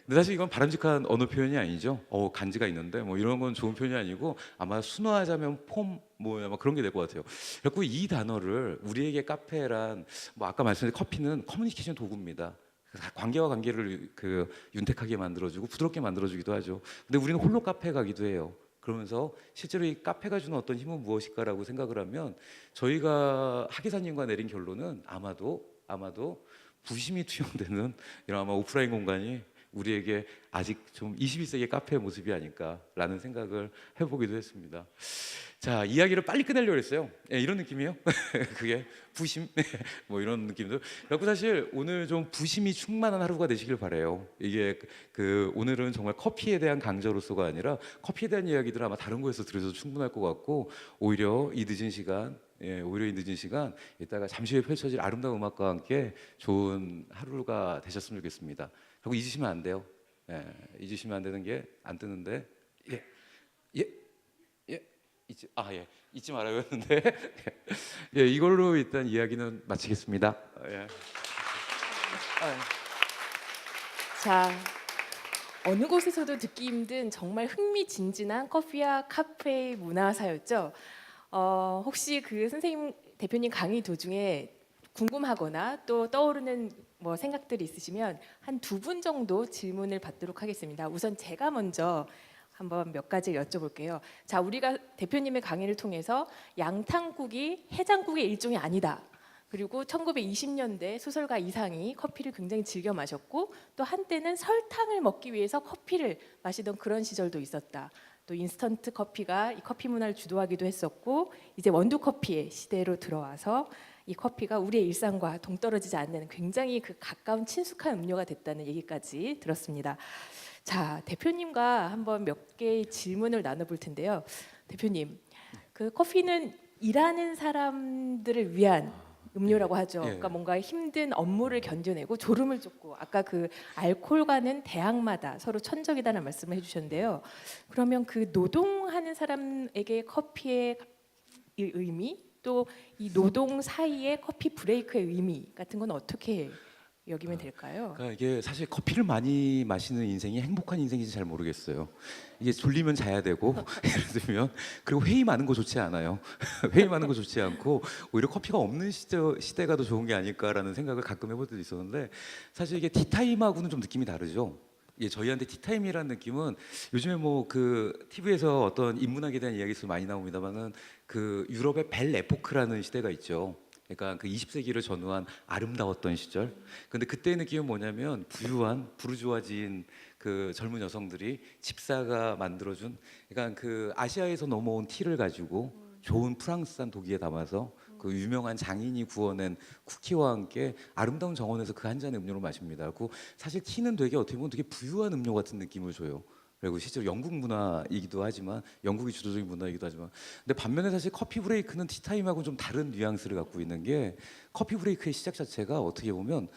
사실 이건 바람직한 언어 표현이 아니죠. 간지가 있는데 이런 건 좋은 표현이 아니고 아마 순화하자면 폼 아마 그런 게 될 것 같아요. 그래서 이 단어를 우리에게 카페란 아까 말씀드린 커피는 커뮤니케이션 도구입니다. 관계와 관계를 그 윤택하게 만들어주고 부드럽게 만들어주기도 하죠. 근데 우리는 홀로 카페 가기도 해요. 그러면서 실제로 이 카페가 주는 어떤 힘은 무엇일까라고 생각을 하면 저희가 하기사님과 내린 결론은 아마도 부심이 투영되는 이런 아마 오프라인 공간이 우리에게 아직 좀 21세기 카페의 모습이 아닐까라는 생각을 해보기도 했습니다. 자, 이야기를 빨리 끝내려고 했어요. 예, 이런 느낌이에요. 그게 부심 뭐 이런 느낌도. 그래서 사실 오늘 좀 부심이 충만한 하루가 되시길 바래요. 이게 오늘은 정말 커피에 대한 강좌로서가 아니라 커피에 대한 이야기들 아마 다른 곳에서 들으셔도 충분할 것 같고 오히려 이 늦은 시간 이따가 잠시 후에 펼쳐질 아름다운 음악과 함께 좋은 하루가 되셨으면 좋겠습니다. 그리고 잊으시면 안 돼요. 예, 잊으시면 안 되는 게 안 뜨는데 예, 예, 예, 잊지 말아요 했는데 예, 이걸로 일단 이야기는 마치겠습니다. 예. 자, 어느 곳에서도 듣기 힘든 정말 흥미진진한 커피와 카페의 문화사였죠. 혹시 그 선생님 대표님 강의 도중에 궁금하거나 또 떠오르는 뭐 생각들이 있으시면 한 두 분 정도 질문을 받도록 하겠습니다. 우선 제가 먼저 한번 몇 가지 여쭤볼게요. 자, 우리가 대표님의 강의를 통해서 양탕국이 해장국의 일종이 아니다. 그리고 1920년대 소설가 이상이 커피를 굉장히 즐겨 마셨고 또 한때는 설탕을 먹기 위해서 커피를 마시던 그런 시절도 있었다. 또 인스턴트 커피가 이 커피 문화를 주도하기도 했었고 이제 원두 커피의 시대로 들어와서 이 커피가 우리의 일상과 동떨어지지 않는 굉장히 그 가까운 친숙한 음료가 됐다는 얘기까지 들었습니다. 자, 대표님과 한번 몇 개의 질문을 나눠볼 텐데요. 대표님, 그 커피는 일하는 사람들을 위한 음료라고 하죠. 예. 그러니까 뭔가 힘든 업무를 견뎌내고 졸음을 쫓고 아까 그 알코올과는 대항마다 서로 천적이다는 말씀을 해주셨는데요. 그러면 그 노동하는 사람에게 커피의 이 의미 또 이 노동 사이의 커피 브레이크의 의미 같은 건 어떻게 여기면 될까요? 그러니까 이게 사실 커피를 많이 마시는 인생이 행복한 인생인지 잘 모르겠어요. 이게 졸리면 자야 되고 예를 들면 그리고 회의 많은 거 좋지 않아요. 회의 많은 거 좋지 않고 오히려 커피가 없는 시대가 더 좋은 게 아닐까라는 생각을 가끔 해볼 때도 있었는데 사실 이게 티타임하고는 좀 느낌이 다르죠. 예, 저희한테 티타임이라는 느낌은 요즘에 뭐 그 TV에서 어떤 인문학에 대한 이야기도 많이 나옵니다만은 그 유럽의 벨 에포크라는 시대가 있죠. 그러니까 그 20세기를 전후한 아름다웠던 시절. 근데 그때의 느낌은 뭐냐면 부유한 부르주아지인 그 젊은 여성들이 집사가 만들어준 그러니까 그 아시아에서 넘어온 티를 가지고 좋은 프랑스산 도기에 담아서 그 유명한 장인이 구워낸 쿠키와 함께 아름다운 정원에서 그 한 잔의 음료를 마십니다. 그 사실 티는 되게 어떻게 보면 되게 부유한 음료 같은 느낌을 줘요. 그리고 실제로 영국 문화이기도 하지만 영국이 주도적인 문화이기도 하지만 근데 반면에 사실 커피 브레이크는 티타임하고는 좀 다른 뉘앙스를 갖고 있는 게 커피 브레이크의 시작 자체가 어떻게 보면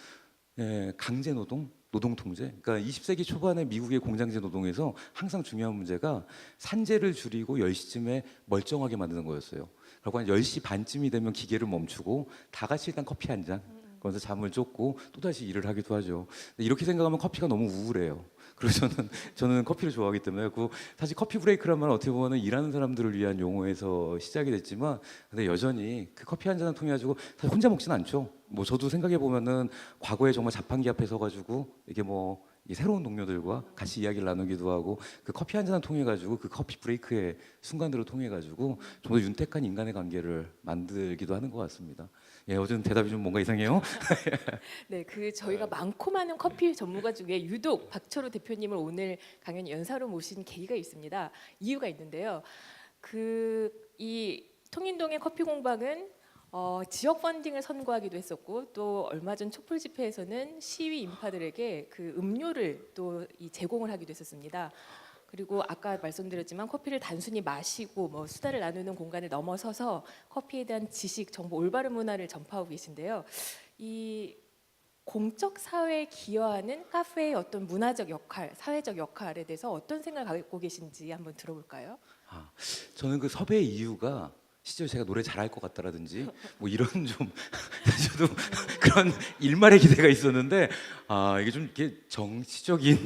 강제 노동, 노동 통제. 그러니까 20세기 초반에 미국의 공장제 노동에서 항상 중요한 문제가 산재를 줄이고 10시쯤에 멀쩡하게 만드는 거였어요. 그리고 한 10시 반쯤이 되면 기계를 멈추고 다 같이 일단 커피 한 잔. 그래서 잠을 쫓고 또 다시 일을 하기도 하죠. 근데 이렇게 생각하면 커피가 너무 우울해요. 그래서 저는 커피를 좋아하기 때문에 사실 커피 브레이크란 말은 어떻게 보면 일하는 사람들을 위한 용어에서 시작이 됐지만 근데 여전히 그 커피 한 잔을 통해 가지고 사실 혼자 먹지는 않죠. 뭐 저도 생각해 보면은 과거에 정말 자판기 앞에 서가지고 이게 뭐 이 새로운 동료들과 같이 이야기를 나누기도 하고 그 커피 한 잔을 통해 가지고 그 커피 브레이크의 순간들을 통해 가지고 좀 더 윤택한 인간의 관계를 만들기도 하는 것 같습니다. 예, 어제는 대답이 좀 뭔가 이상해요. 네, 그 저희가 많고 많은 커피 전문가 중에 유독 박철호 대표님을 오늘 강연 연사로 모신 계기가 있습니다. 이유가 있는데요. 그 이 통인동의 커피 공방은 지역 펀딩을 선고하기도 했었고 또 얼마 전 촛불 집회에서는 시위 인파들에게 그 음료를 또 제공을 하기도 했었습니다. 그리고 아까 말씀드렸지만 커피를 단순히 마시고 뭐 수다를 나누는 공간을 넘어서서 커피에 대한 지식, 정보, 올바른 문화를 전파하고 계신데요. 이 공적 사회에 기여하는 카페의 어떤 문화적 역할, 사회적 역할에 대해서 어떤 생각을 갖고 계신지 한번 들어볼까요? 저는 그 섭외의 이유가 실제로 제가 노래 잘할 것 같다라든지 뭐 이런 좀 저도 그런 일말의 기대가 있었는데 이게 좀 이게 정치적인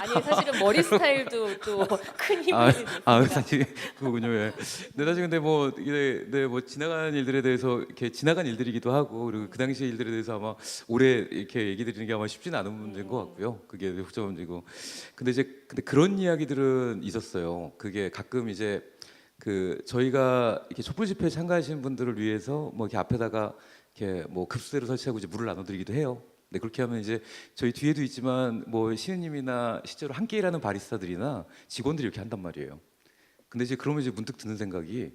아니 사실은 머리 스타일도 또 큰 아, 힘을 줬습니다. 사실 그거군요. 예. 근데 사실 근데 뭐 이게 뭐 지나간 일들에 대해서 이렇게 지나간 일들이기도 하고 그리고 그 당시 일들에 대해서 아마 오래 이렇게 얘기 드리는 게 아마 쉽지는 않은 문제인 것 같고요. 그게 복잡한 문제고. 근데 그런 이야기들은 있었어요. 그게 가끔 이제 그 저희가 이렇게 촛불 집회에 참가하시는 분들을 위해서 뭐 이렇게 앞에다가 이렇게 뭐 급수대를 설치하고 이제 물을 나눠드리기도 해요. 네, 그렇게 하면 이제 저희 뒤에도 있지만 뭐 시은님이나 실제로 함께 일하는 바리스타들이나 직원들이 이렇게 한단 말이에요. 근데 이제 그러면 이제 문득 드는 생각이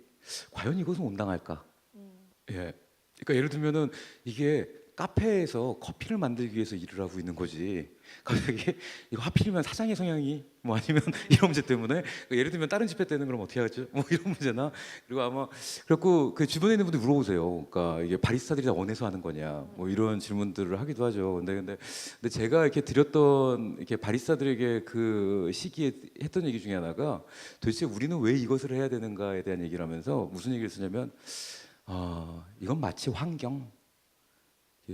과연 이것은 온당할까? 예. 그러니까 예를 들면은 이게 카페에서 커피를 만들기 위해서 일을 하고 있는 거지. 갑자기 이거 하필이면 사장의 성향이 뭐 아니면 이런 문제 때문에 그러니까 예를 들면 다른 집회 때는 그럼 어떻게 하죠? 뭐 이런 문제나 그리고 아마 그래갖고 그 주변에 있는 분들 물어보세요. 그러니까 이게 바리스타들이 다 원해서 하는 거냐? 뭐 이런 질문들을 하기도 하죠. 근데 제가 이렇게 드렸던 이렇게 바리스타들에게 그 시기에 했던 얘기 중에 하나가 도대체 우리는 왜 이것을 해야 되는가에 대한 얘기를 하면서 무슨 얘기를 쓰냐면 이건 마치 환경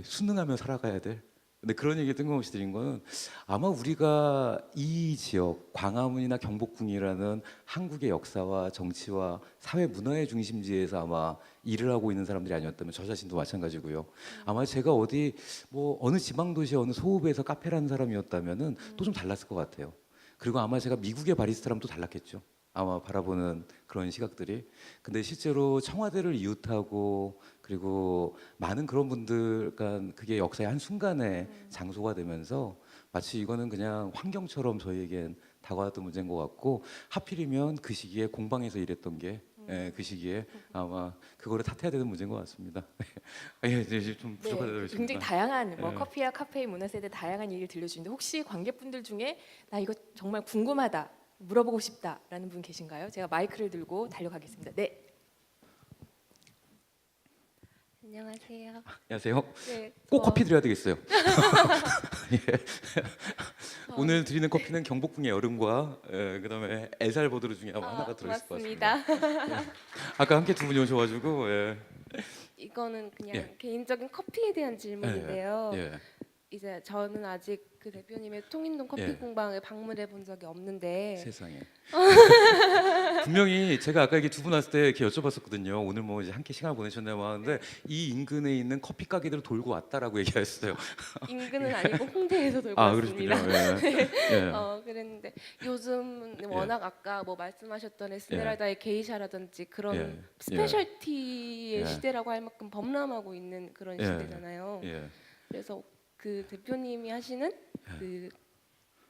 순응하며 살아가야 될. 근데 그런 얘기 뜬금없이 드린 거는 아마 우리가 이 지역 광화문이나 경복궁이라는 한국의 역사와 정치와 사회 문화의 중심지에서 아마 일을 하고 있는 사람들이 아니었다면 저 자신도 마찬가지고요. 아마 제가 어디 뭐 어느 지방 도시 어느 소읍에서 카페라는 사람이었다면은 또 좀 달랐을 것 같아요. 그리고 아마 제가 미국의 바리스타라면 또 달랐겠죠. 아마 바라보는 그런 시각들이. 근데 실제로 청와대를 이웃하고 그리고 많은 그런 분들, 그러니까 그게 역사의 한 순간의 장소가 되면서 마치 이거는 그냥 환경처럼 저희에겐 다가왔던 문제인 것 같고 하필이면 그 시기에 공방에서 일했던 게 그 시기에 아마 그거를 탓해야 되는 문제인 것 같습니다. 예, 이제 좀 부족하다고 네, 굉장히 했습니다. 다양한 뭐 예. 커피와 카페인 문화 세대 다양한 얘기를 들려주는데 혹시 관객분들 중에 나 이거 정말 궁금하다 물어보고 싶다라는 분 계신가요? 제가 마이크를 들고 달려가겠습니다. 네. 안녕하세요. 안녕하세요. 네, 꼭 커피 드려야 되겠어요. 예. 저- 오늘 드리는 커피는 경복궁의 여름과 그다음에 엘살바도르 중에 아마 하나가 들어있을 것 같습니다. 고맙습니다. 아까 함께 두 분이 오셔가지고 이거는 그냥 예. 개인적인 커피에 대한 질문인데요. 예. 이제 저는 아직 그 대표님의 통인동 커피 예. 공방을 방문해 본 적이 없는데 세상에. 분명히 제가 아까 이게 두 분 왔을 때 이렇게 여쭤봤었거든요. 오늘 뭐 이제 함께 시간을 보내셨냐고 하는데 이 인근에 있는 커피 가게들을 돌고 왔다라고 얘기하셨어요. 인근은 아니고 홍대에서 돌고 그러시군요. 왔습니다. 예. 그랬는데 요즘 워낙 아까 뭐 말씀하셨던 에스메랄다의 게이샤라든지 그런 예. 스페셜티의 예. 시대라고 할 만큼 범람하고 있는 그런 예. 시대잖아요. 예. 그래서 그 대표님이 하시는 그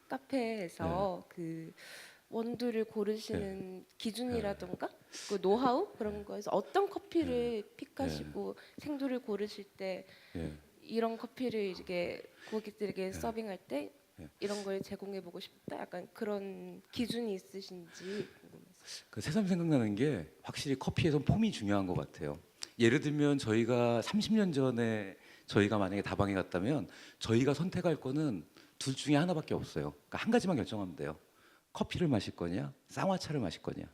카페에서 그 원두를 고르시는 기준이라던가 그 노하우 그런 거에서 어떤 커피를 픽하시고 생두를 고르실 때 예. 이런 커피를 이렇게 고객들에게 서빙할 때 예. 이런 걸 제공해 보고 싶다 약간 그런 기준이 있으신지 궁금해서. 그 새삼 생각나는 게 확실히 커피에선 폼이 중요한 것 같아요. 예를 들면 저희가 30년 전에 저희가 만약에 다방에 갔다면 저희가 선택할 거는 둘 중에 하나밖에 없어요. 그러니까 한 가지만 결정하면 돼요. 커피를 마실 거냐, 쌍화차를 마실 거냐.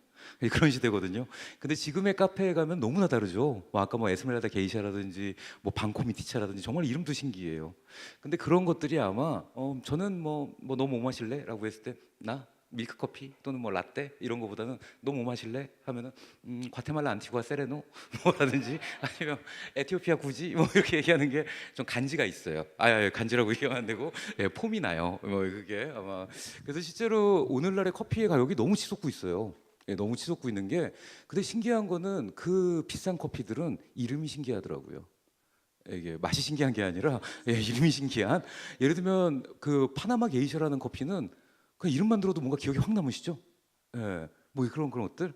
그런 시대거든요. 근데 지금의 카페에 가면 너무나 다르죠. 뭐 아까 뭐 에스메랄다 게이샤라든지 뭐 방코미티차라든지 정말 이름도 신기해요. 근데 그런 것들이 아마 저는 뭐 너 뭐 마실래?라고 했을 때 나 밀크 커피 또는 뭐 라떼 이런 거보다는 너 뭐 마실래? 하면은 과테말라 안티구아 세레노 뭐라든지 아니면 에티오피아 구지 뭐 이렇게 얘기하는 게 좀 간지가 있어요. 간지라고 얘기하면 안 되고 폼이 나요. 뭐 그게 아마 그래서 실제로 오늘날의 커피의 가격이 너무 치솟고 있어요. 너무 치솟고 있는 게 근데 신기한 거는 그 비싼 커피들은 이름이 신기하더라고요. 이게 맛이 신기한 게 아니라 이름이 신기한 예를 들면 그 파나마 게이샤라는 커피는 그 이름만 들어도 뭔가 기억이 확 남으시죠? 뭐 그런 것들.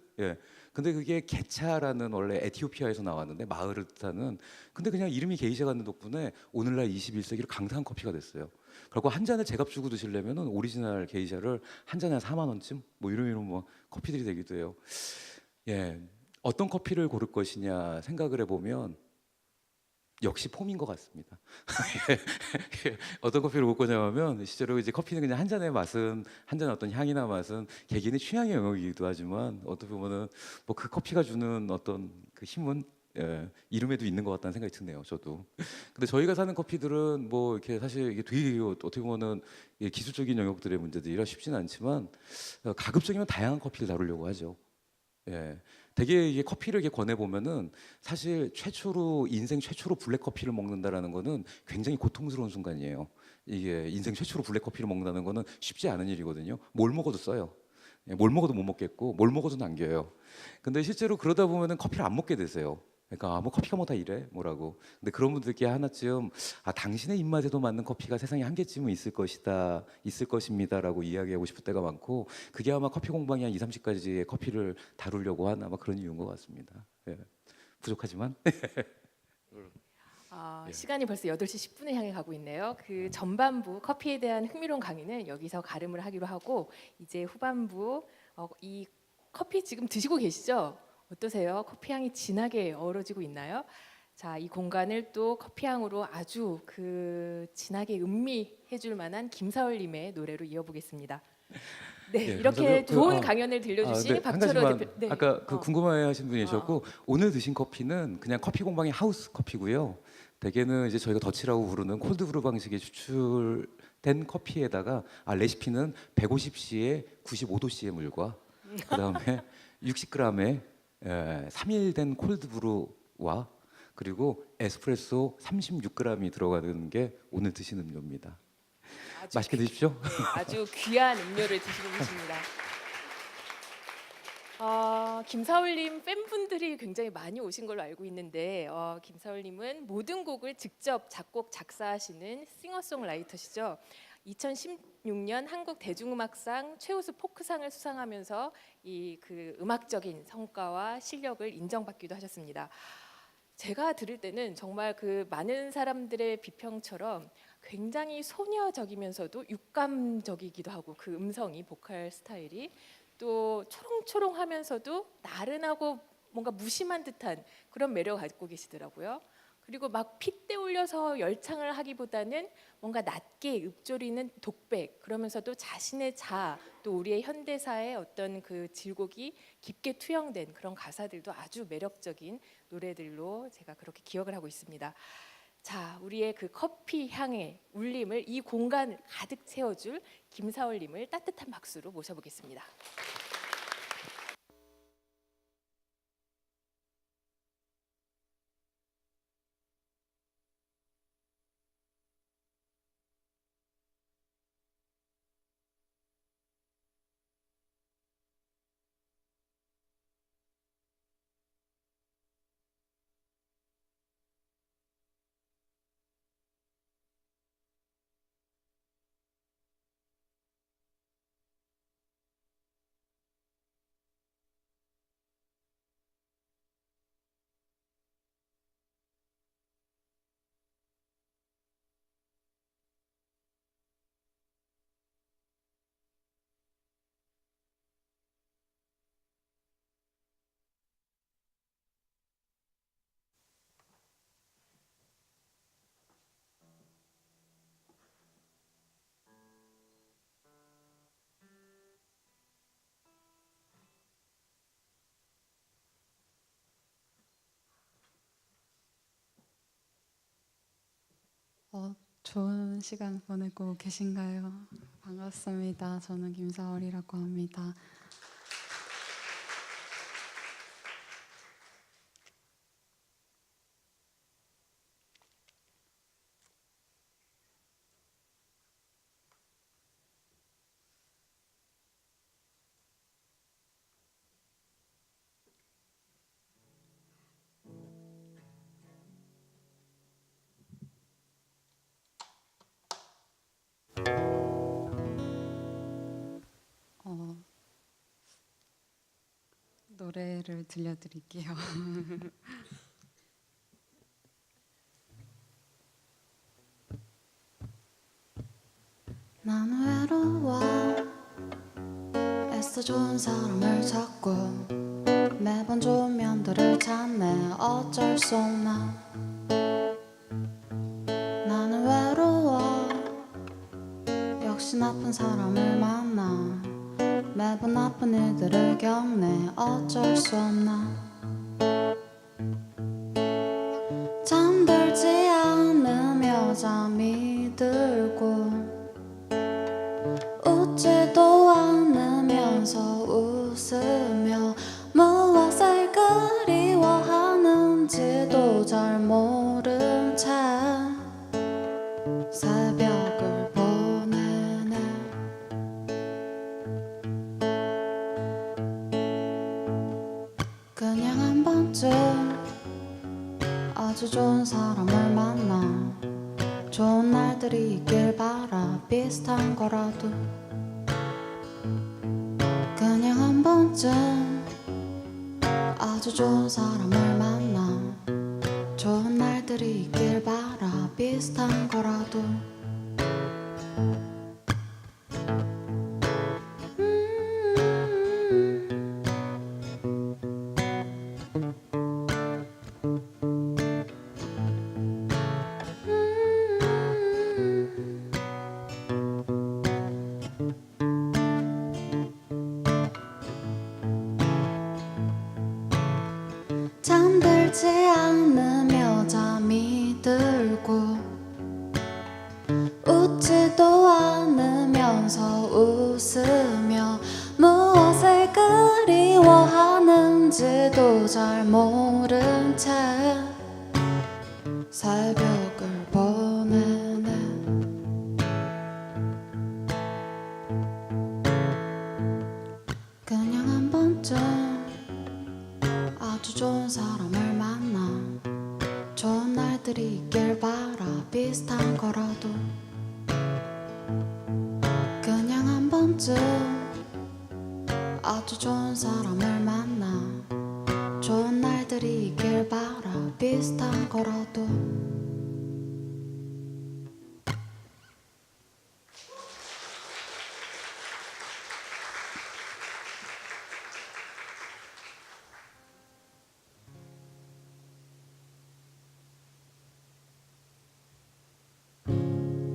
근데 그게 게차라는 원래 에티오피아에서 나왔는데 마을을 뜻하는 근데 그냥 이름이 게이샤가 있는 덕분에 오늘날 21세기를 강타한 커피가 됐어요. 그리고 한 잔을 제값 주고 드시려면은 오리지널 게이샤를 한 잔에 4만 원쯤 뭐 이런 뭐 커피들이 되기도 해요. 어떤 커피를 고를 것이냐 생각을 해보면 역시 폼인 것 같습니다. 어떤 커피를 먹을 거냐면 실제로 이제 커피는 그냥 한 잔의 맛은 한 잔의 어떤 향이나 맛은 개개인의 취향의 영역이기도 하지만 어떻게 보면은 뭐 그 커피가 주는 어떤 그 힘은 이름에도 있는 것 같다는 생각이 드네요. 저도. 근데 저희가 사는 커피들은 뭐 이렇게 사실 이게 되게 어떻게 보면은 이게 기술적인 영역들의 문제들이라 쉽지는 않지만 가급적이면 다양한 커피를 다루려고 하죠. 예, 되게 이게 커피를 이렇게 권해 보면은 사실 최초로 인생 최초로 블랙 커피를 먹는다라는 거는 굉장히 고통스러운 순간이에요. 이게 인생 최초로 블랙 커피를 먹는다는 거는 쉽지 않은 일이거든요. 뭘 먹어도 써요. 예, 뭘 먹어도 못 먹겠고 뭘 먹어도 남겨요. 근데 실제로 그러다 보면은 커피를 안 먹게 되세요. 그러니까 뭐 커피가 뭐 다 이래 뭐라고. 근데 그런 분들께 하나쯤 당신의 입맛에도 맞는 커피가 세상에 한 개쯤은 있을 것이다, 있을 것입니다라고 이야기하고 싶을 때가 많고 그게 아마 커피 공방이 한 2, 30가지의 커피를 다루려고 하는 아마 그런 이유인 것 같습니다. 예. 부족하지만 예. 시간이 벌써 8시 10분을 향해 가고 있네요. 그 전반부 커피에 대한 흥미로운 강의는 여기서 가름을 하기로 하고 이제 후반부 이 커피 지금 드시고 계시죠? 어떠세요? 커피 향이 진하게 어우러지고 있나요? 자, 이 공간을 또 커피 향으로 아주 그 진하게 음미해줄 만한 김사월님의 노래로 이어보겠습니다. 네, 예, 이렇게 감사하고요. 좋은 강연을 들려주신 네, 한 박철호 가지만 대표. 네. 아까 그 궁금해하신 분이 계셨고 어. 오늘 드신 커피는 그냥 커피 공방의 하우스 커피고요. 대개는 이제 저희가 더치라고 부르는 콜드브루 방식에 추출된 커피에다가 레시피는 150c에 95도씨의 물과 그다음에 60g의 3일 된 콜드브루와 그리고 에스프레소 36g이 들어가는 게 오늘 드시는 음료입니다. 맛있게 드십시오. 아주 귀한 음료를 드시고 계십니다. 김사울님 팬분들이 굉장히 많이 오신 걸로 알고 있는데 김사울님은 모든 곡을 직접 작곡 작사하시는 싱어송라이터시죠. 2016년 한국 대중음악상 최우수 포크상을 수상하면서 이 그 음악적인 성과와 실력을 인정받기도 하셨습니다. 제가 들을 때는 정말 그 많은 사람들의 비평처럼 굉장히 소녀적이면서도 육감적이기도 하고 그 음성이 보컬 스타일이 또 초롱초롱하면서도 나른하고 뭔가 무심한 듯한 그런 매력을 갖고 계시더라고요. 그리고 막 핏대 올려서 열창을 하기보다는 뭔가 낮게 읊조리는 독백 그러면서도 자신의 자아 또 우리의 현대사의 어떤 그 질곡이 깊게 투영된 그런 가사들도 아주 매력적인 노래들로 제가 그렇게 기억을 하고 있습니다. 자, 우리의 그 커피 향의 울림을 이 공간을 가득 채워줄 김사월님을 따뜻한 박수로 모셔보겠습니다. 좋은 시간 보내고 계신가요? 반갑습니다. 저는 김사월이라고 합니다. 노래를 들려드릴게요. 난 외로워 애써 좋은 사람을 찾고 매번 좋은 면들을 찾네 어쩔 수 없나 나는 외로워 역시 나쁜 사람을 만나 매번 나쁜 일들을 겪네 어쩔 수 없나 잠이 들고 웃지도 않으면서 웃으며 무엇을 그리워하는지도 잘 모른 채 새벽을 보내네. 그냥 한 번쯤 아주 좋은 사람을 만나 좋은 날들이 있길 바라. 비슷한 거라도 그냥 한 번쯤 아주 좋은 사람을 만나 좋은 날들이 있길 바라. 비슷한 거라도 잠들지 않으며 잠이 들고 웃지도 않으면서 웃으며 무엇을 그리워하는지도 잘 모른 채 새벽을 보내네. 그냥 한 번쯤 아주 좋은 사람을 만나 좋은 날들이 있길 바라. 비슷한 거라도 그냥 한 번쯤 아주 좋은 사람을 만나 좋은 날들이 있길 바라. 비슷한 거라도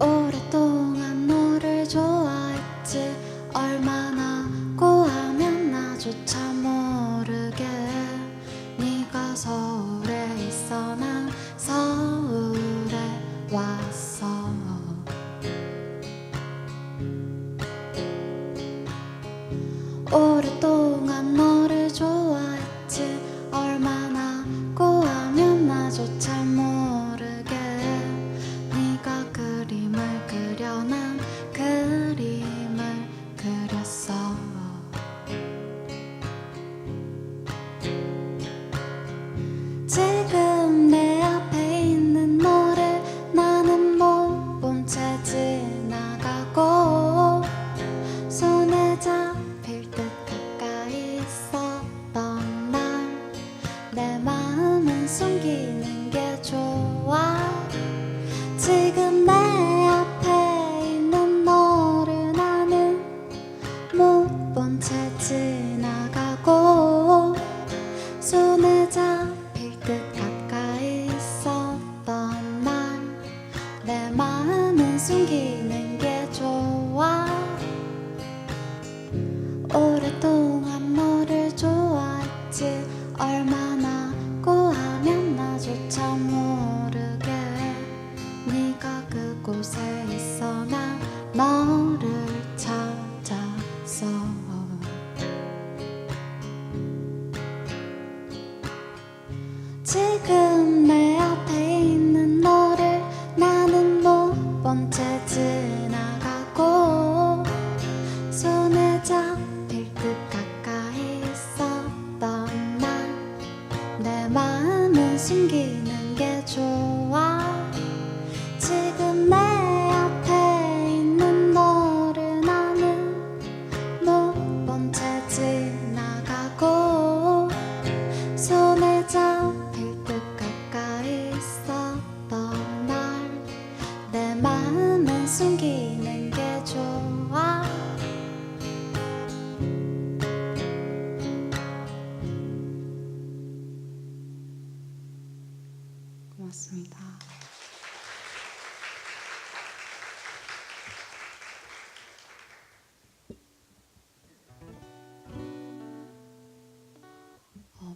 오랫동안 너를 좋아했지. 얼마나 고하면 나조차 모르게 네가 서울에 있어 난 서울에 왔어. 오랫동안 너를 좋아했지. 얼마나 고하면 나조차 모르게 네가 그림을 그려 난 그림을 그렸어. 지금 내 앞에 있는 너를 나는 못 본 채 지나가고 손에 잡힐 듯 가까이 있었던 날 내 마음은 숨기는 게 좋아. 지금 내 앞에 있는 너를 나는 못 본 채 지나가고 손에 잡힐 듯 가까이 있었던 날 내 마음은 숨기는 게 좋아. 오랫동안 너를 좋아했지. 얼마나 고하면 나조차 모르게 네가 그곳에 있어 난 너를 찾았어. 지금 내 앞에 있는 너를 나는 못 본 채 지나가고 손에 잡힐 듯 가까이 있었던 날 내 마음은 숨기는 게 좋아. 지금 내 앞에 있는 너를 나는 못 본 채 지나가고 손에 잡힐 듯 가까이 있었던 날 내 마음은 숨기는 게 좋아. 고맙습니다.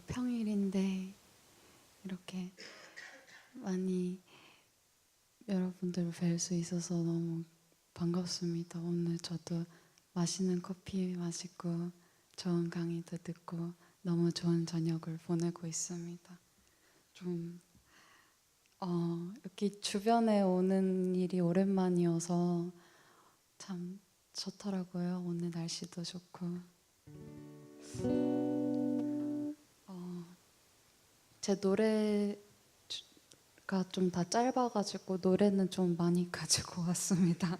평일인데 이렇게 많이 여러분들 여러분들 뵐 수 있어서 너무 반갑습니다. 오늘 저도 맛있는 커피 마시고 좋은 강의도 듣고 너무 좋은 저녁을 보내고 있습니다. 좀 여기 주변에 오는 일이 오랜만이어서 참 좋더라고요. 오늘 날씨도 좋고. 제 노래가 좀 다 짧아가지고 노래는 좀 많이 가지고 왔습니다.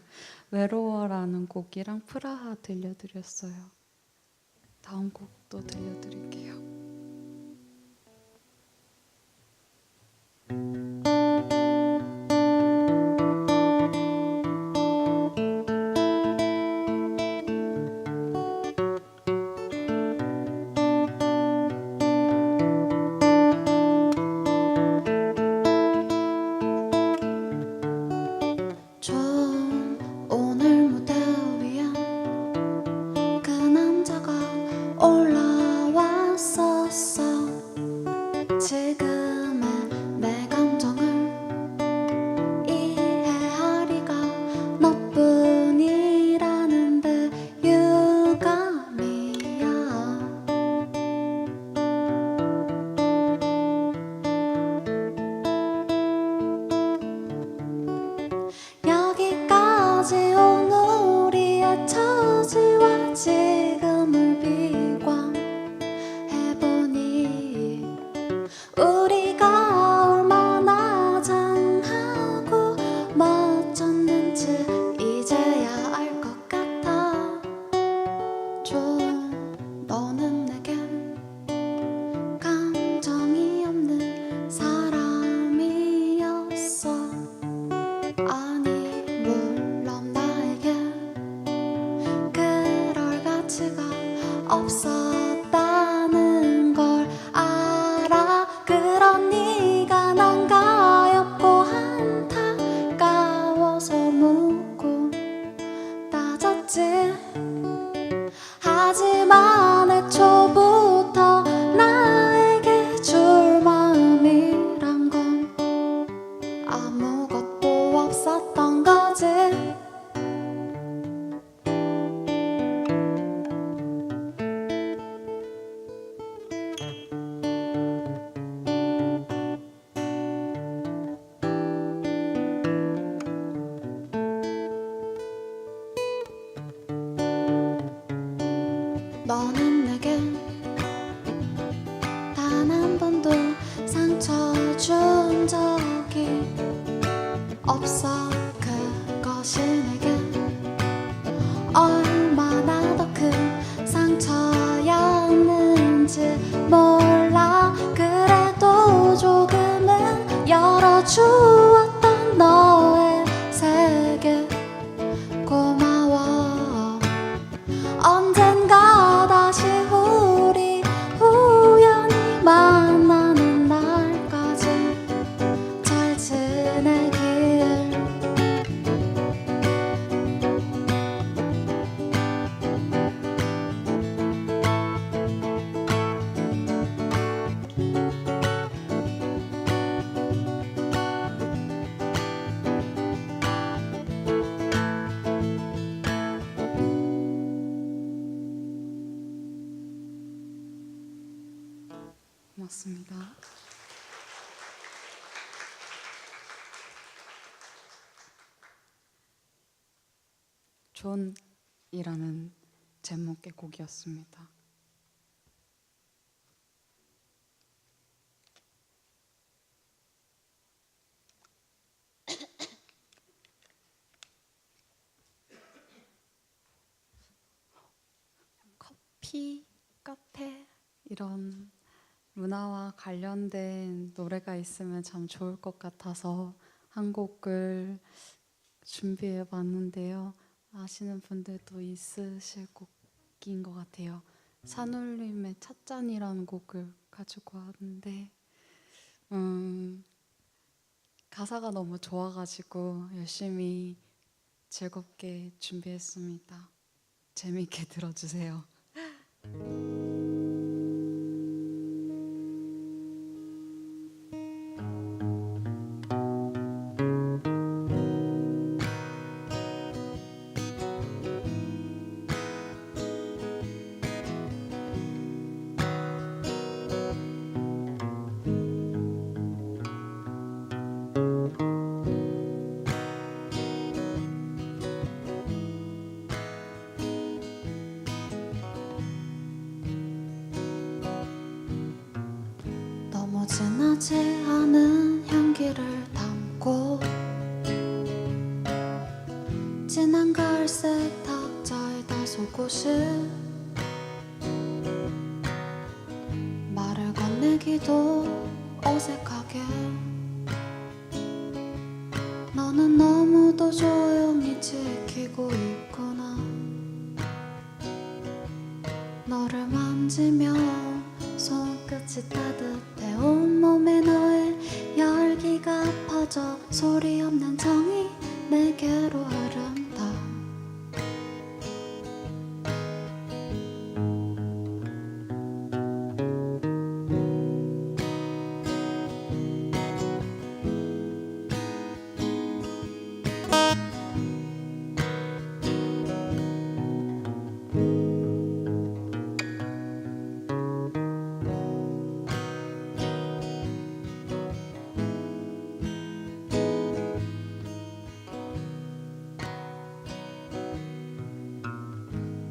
외로워라는 곡이랑 프라하 들려드렸어요. 다음 곡도 들려드릴게요. 전 오늘 무대 위에 그 남자가 올라왔었어. 지금의 내 감정을 이해하리가 너뿐이라는데 유감이야. 여기까지 온 우리의 처지와 지금을 비관해보니 우리가 얼마나 장하고 멋졌는지 이제야 알 것 같아. 좀 너는 내겐 감정이 없는 사람이었어. 아니 물론 나에겐 그럴 가치가 없었다는 걸 알아. 그런 네가 난 가엾고 안타까워서 묻고 따졌지. 하지만 애초부터 나에게 줄 마음이란 건 아무것도 없었던 거지. 너는 내게 단 한 번도 상처 준 적이 없어. 그것이 내게 얼마나 더 큰 상처였는지 몰라. 그래도 조금은 열어주었던 너의 세계 고마워. 언젠가 다시 우리 우연히 만나는 날까지 잘 지내길. 고맙습니다. 존이라는 제목의 곡이었습니다. 커피, 카페 이런 문화와 관련된 노래가 있으면 참 좋을 것 같아서 한 곡을 준비해 봤는데요. 아시는 분들도 있으실 곡인 것 같아요. 산울림의 찻잔이라는 곡을 가지고 왔는데 가사가 너무 좋아가지고 열심히 즐겁게 준비했습니다. 재미있게 들어주세요. 진하지 않은 향기를 담고 진한 갈색 탁자에 다소곳을 말을 건네기도 어색하게 너는 너무도 조용히 지키고 있구나. 너를 만지며 손끝이 따뜻해 온몸에 너의 열기가 퍼져 소리 없는 정이 내게로 흐른다.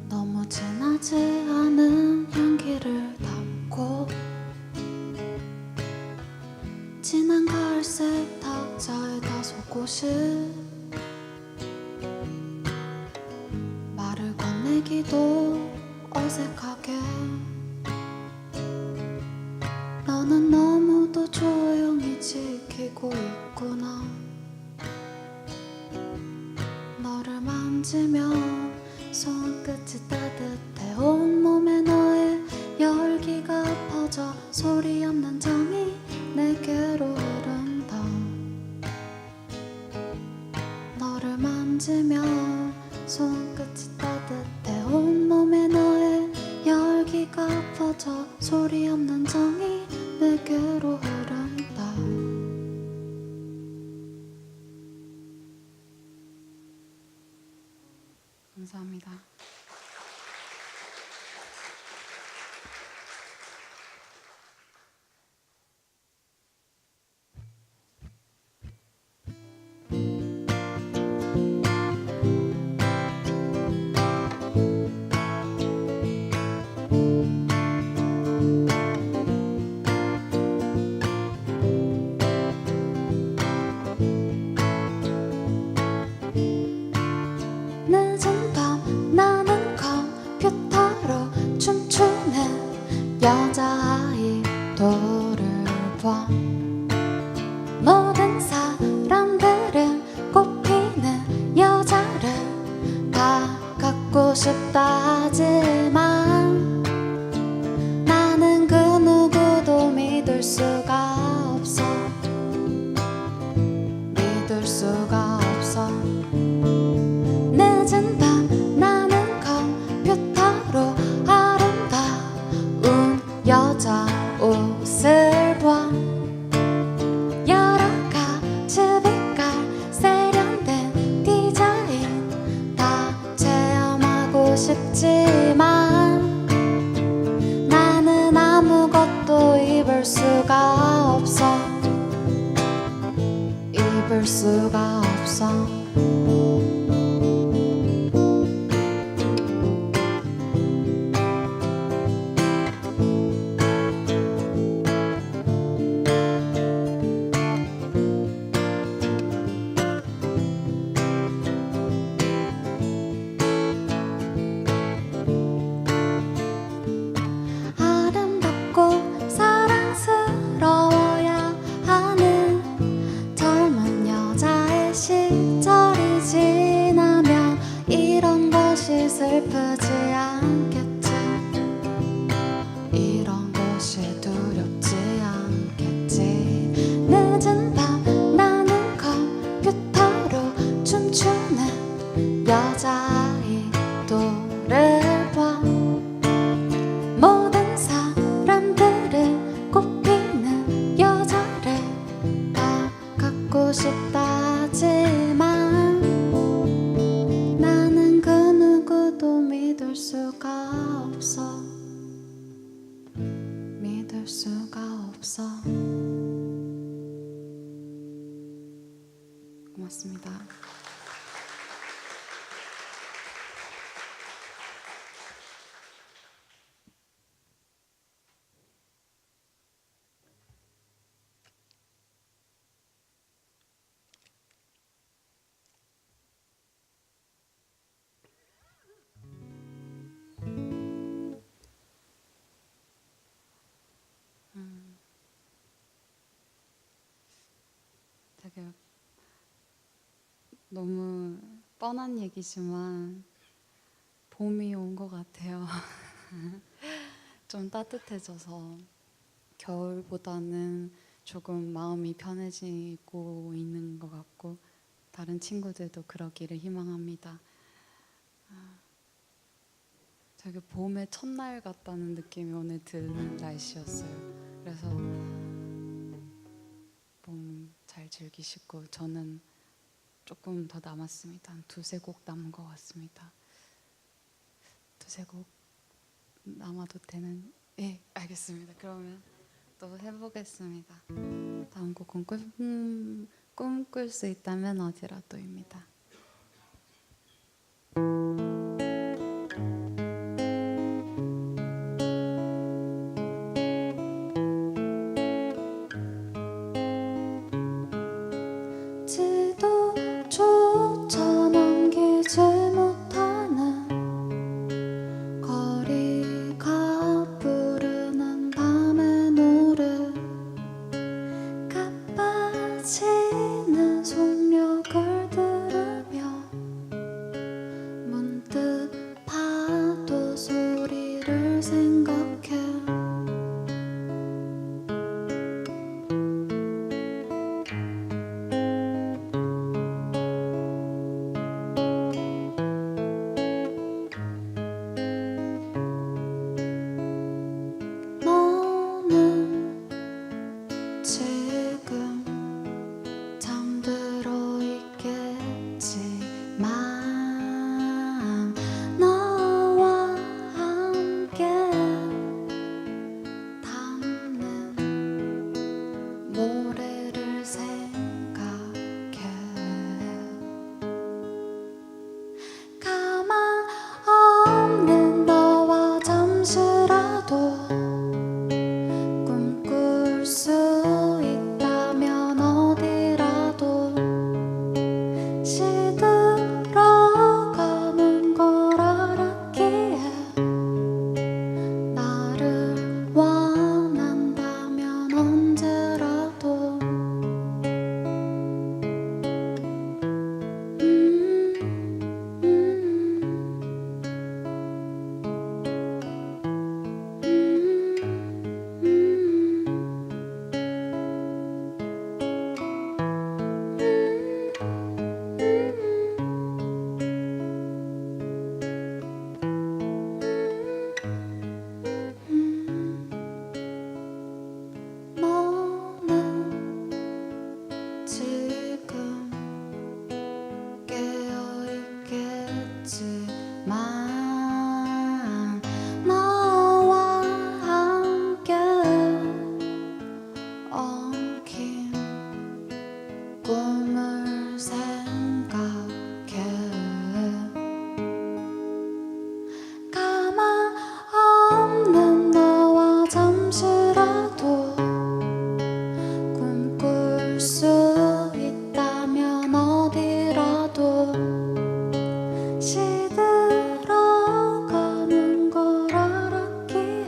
너무 진하지 않은 향기를 담고 진한 갈색 탁자에 다소곳을 말을 건네기도 어색하게 너는 너무도 조용히 지키고 있구나. 너를 만지며 손끝이 따뜻해 온몸에 너의 열기가 퍼져 소리 없는 정이 내게로 흐른다. 너를 만지며 손끝이 따뜻해 온몸에 너의 열기가 퍼져 소리 없는 정이 내게로 흐른다. 감사합니다. 늦은 밤 나는 컴퓨터로 춤추는 여자아이돌을 봐. 모든 사람들은 꽃피는 여자를 다 갖고 싶다 하지만 나는 그 누구도 믿을 수가 없어. 믿을 수가 없어. 늦은 밤 나는 컴퓨터로 아름다운 여자 옷을 봐. 여러 가지 빛깔 세련된 디자인 다 체험하고 싶지만 나는 아무것도 입을 수가 없어. 입을 수가 없어. 아름답고 사랑스러워야 하는 젊은 여자의 시절이 지나면 이런 것이 슬프지 않겠지. 이런 것이 두렵지 않겠지. 늦은 밤 나는 컴퓨터로 춤추는 여자아이돌을 봐. 모든 사람들은 꽃피는 여자를 다 갖고 싶다 하지만 나는 그 누구도 믿을 수가 없어. 믿을 수가 없어. 고맙습니다. 너무 뻔한 얘기지만 봄이 온 것 같아요. 좀 따뜻해져서 겨울보다는 조금 마음이 편해지고 있는 것 같고 다른 친구들도 그러기를 희망합니다. 되게 봄의 첫날 같다는 느낌이 오늘 드는 날씨였어요. 그래서 봄 잘 즐기시고 저는 조금 더 남았습니다. 한 두세 곡 남은 것 같습니다. 두세 곡 남아도 되는? 예, 알겠습니다. 그러면 또 해보겠습니다. 다음 곡은 꿈꿀 수 있다면 어디라도입니다. 지도조차 넘기지 못하는 거리가 부르는 밤의 노래 가빠지는 속력을 들으며 문득 파도 소리를 생각해 너는 지금 잠들어 있겠지만 너와 함께 담는 모래를 생각해 가망 없는 너와 잠시라도 꿈꿀 수 있다면 어디라도 시들어가는 걸 알았기에 나를 원한다면 언제라도 너는 지금 깨어 있겠지만 너와 함께 엉킨 꿈을 생각해 가망 없는 너와 잠시라도 꿈꿀 수 있다면 어디라도 시들어가는 걸 알았기에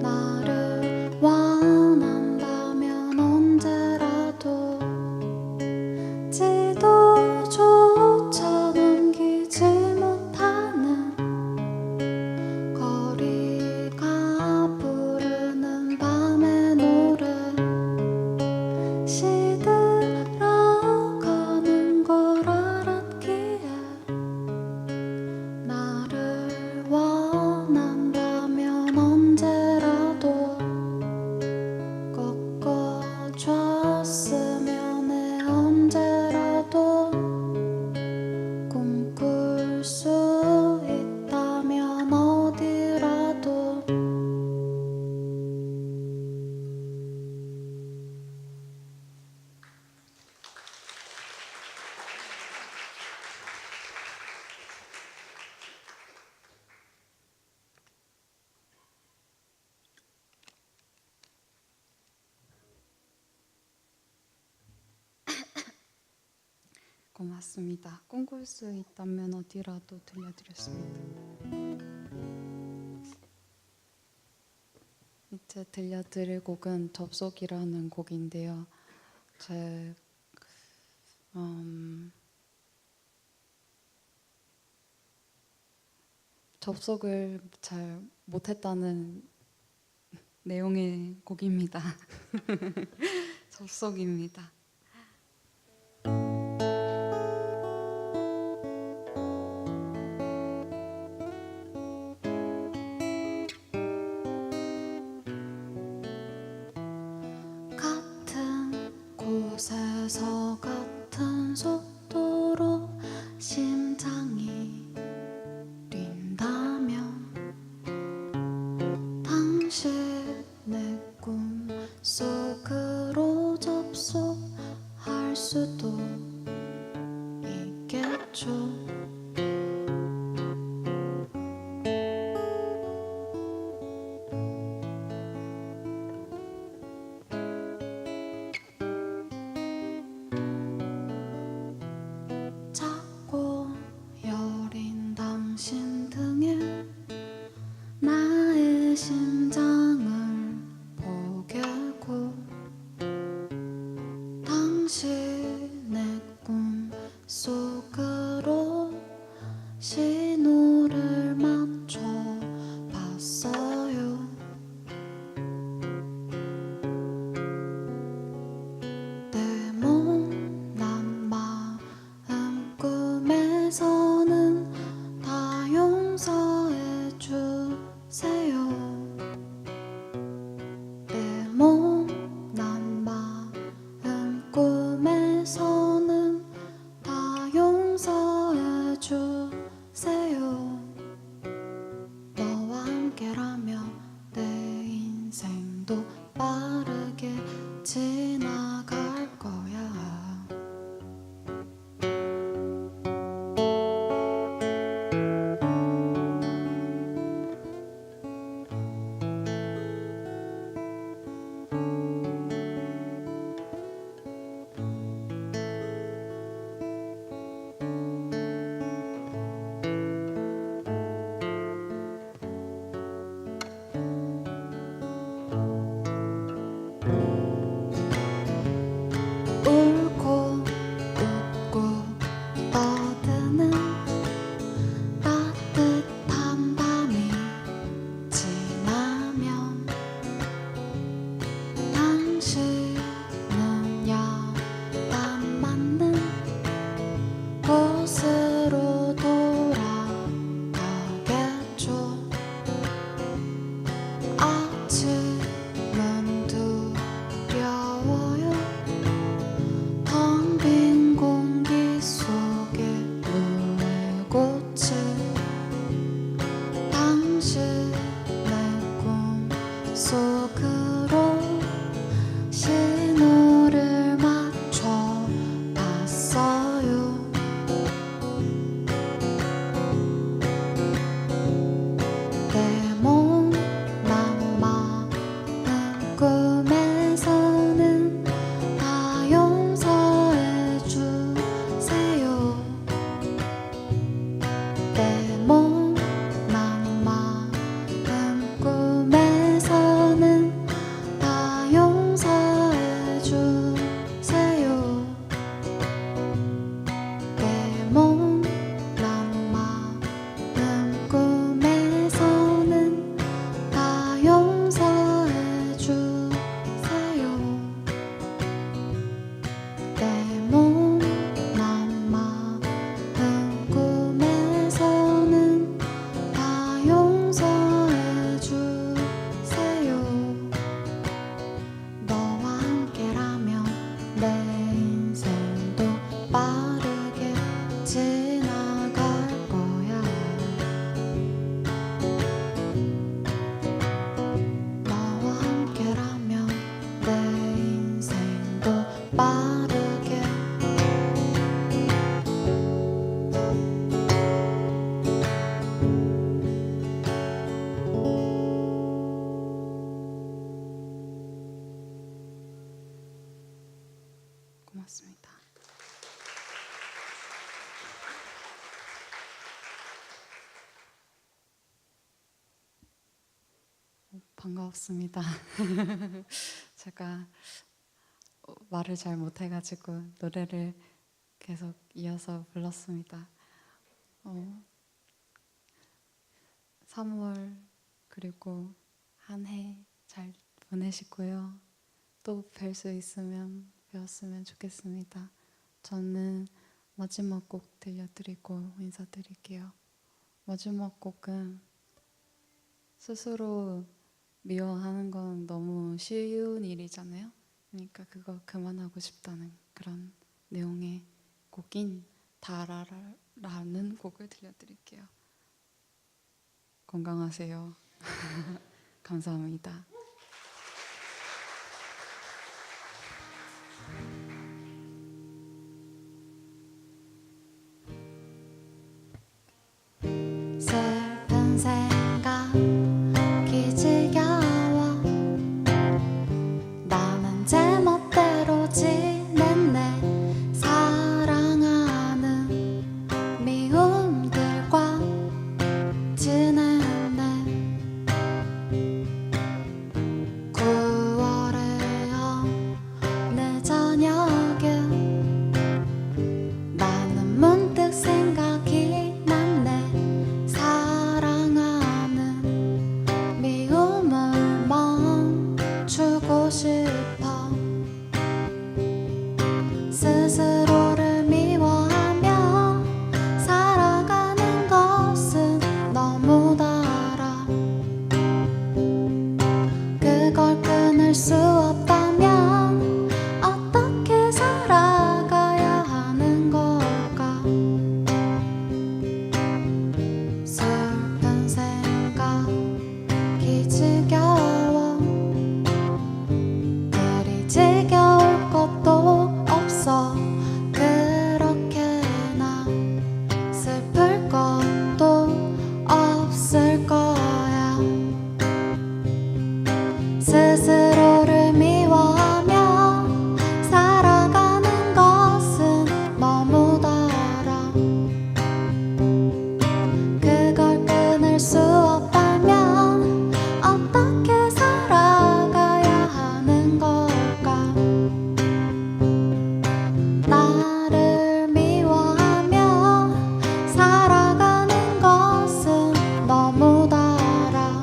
나를 원한다면 언제라도 지도조차 넘기지 못하는 거리가 부르는 밤의 노래 시들어가는 걸 알았기에 나를 원한다면 언제라도 꺾어줬으면 해 언제라도 꿈꿀 수 있다면 어디라도 고맙습니다. 꿈꿀 수 있다면 어디라도 들려드렸습니다. 이제 들려드릴 곡은 접속이라는 곡인데요. 제 접속을 잘 못했다는 내용의 곡입니다. 접속입니다. 같은 곳에서 같은 속도로 심장이 뛴다면 당신의 꿈 속으로 접속할 수도 있겠죠. 작고 여린 당신 등에 나의 심장을 포개고 당신의 꿈 속으로 신호를 맞춰 봤어요. 내 못난 마음 꿈에서는 다 용서해 주세요. 내 못난 마음 꿈에서는 다 용서해 주세요. 너와 함께라면 내 인생도 빠르게 지나갈 거야. 울고 웃고 떠드는 따뜻한 밤이 지나면 당신은 야단 맞는 곳으로 돌아가겠죠. 아침은 두려워요. 텅 빈 공기 속에 물꽃을 당신의 꿈 속으로 신호를 맞춰 봤어요. 내 못난 마음 꿈에서는 다 용서해 주세요. 내 못난 마음 꿈에서는 다 용서해 주세요. 내 못난 마음 꿈에서는 다 용서해 주세요. 내 못난 마음 꿈에서는 다 용서해 주세요. 너와 함께라면 내 인생도 빠르게 지나갈 거야. 너와 함께라면 내 인생도 빠르게 고맙습니다. 반갑습니다. 제가 말을 잘 못해가지고 노래를 계속 이어서 불렀습니다. 3월 그리고 한 해 잘 보내시고요. 또 뵐 수 있으면 뵈었으면 좋겠습니다. 저는 마지막 곡 들려드리고 인사드릴게요. 마지막 곡은 스스로 미워하는 건 너무 쉬운 일이잖아요. 그러니까 그거 그만하고 싶다는 그런 내용의 곡인 다라라는 곡을 들려드릴게요. 건강하세요. 감사합니다. 슬픈 생각이 지겨워 나는 제멋대로 지냈네 사랑하는 미움들과 지냈네 9월의 어느 저녁에 나는 문득 생각이 났네 사랑하는 미움을 멈추고 싶어 스스로를 미워하며 살아가는 것은 너무 달아 그걸 끊을 수 없다면 어떻게 살아가야 하는 걸까 슬픈 생각이 지겨워 그리 지겨울 것도 없어 그렇게나 슬플 것도 없을 거야 스스로를 미워하며 살아가는 것은 너무 달아 그걸 끊을 수 없다면 어떻게 살아가야 하는 걸까 나를 미워하며 살아가는 것은 너무 달아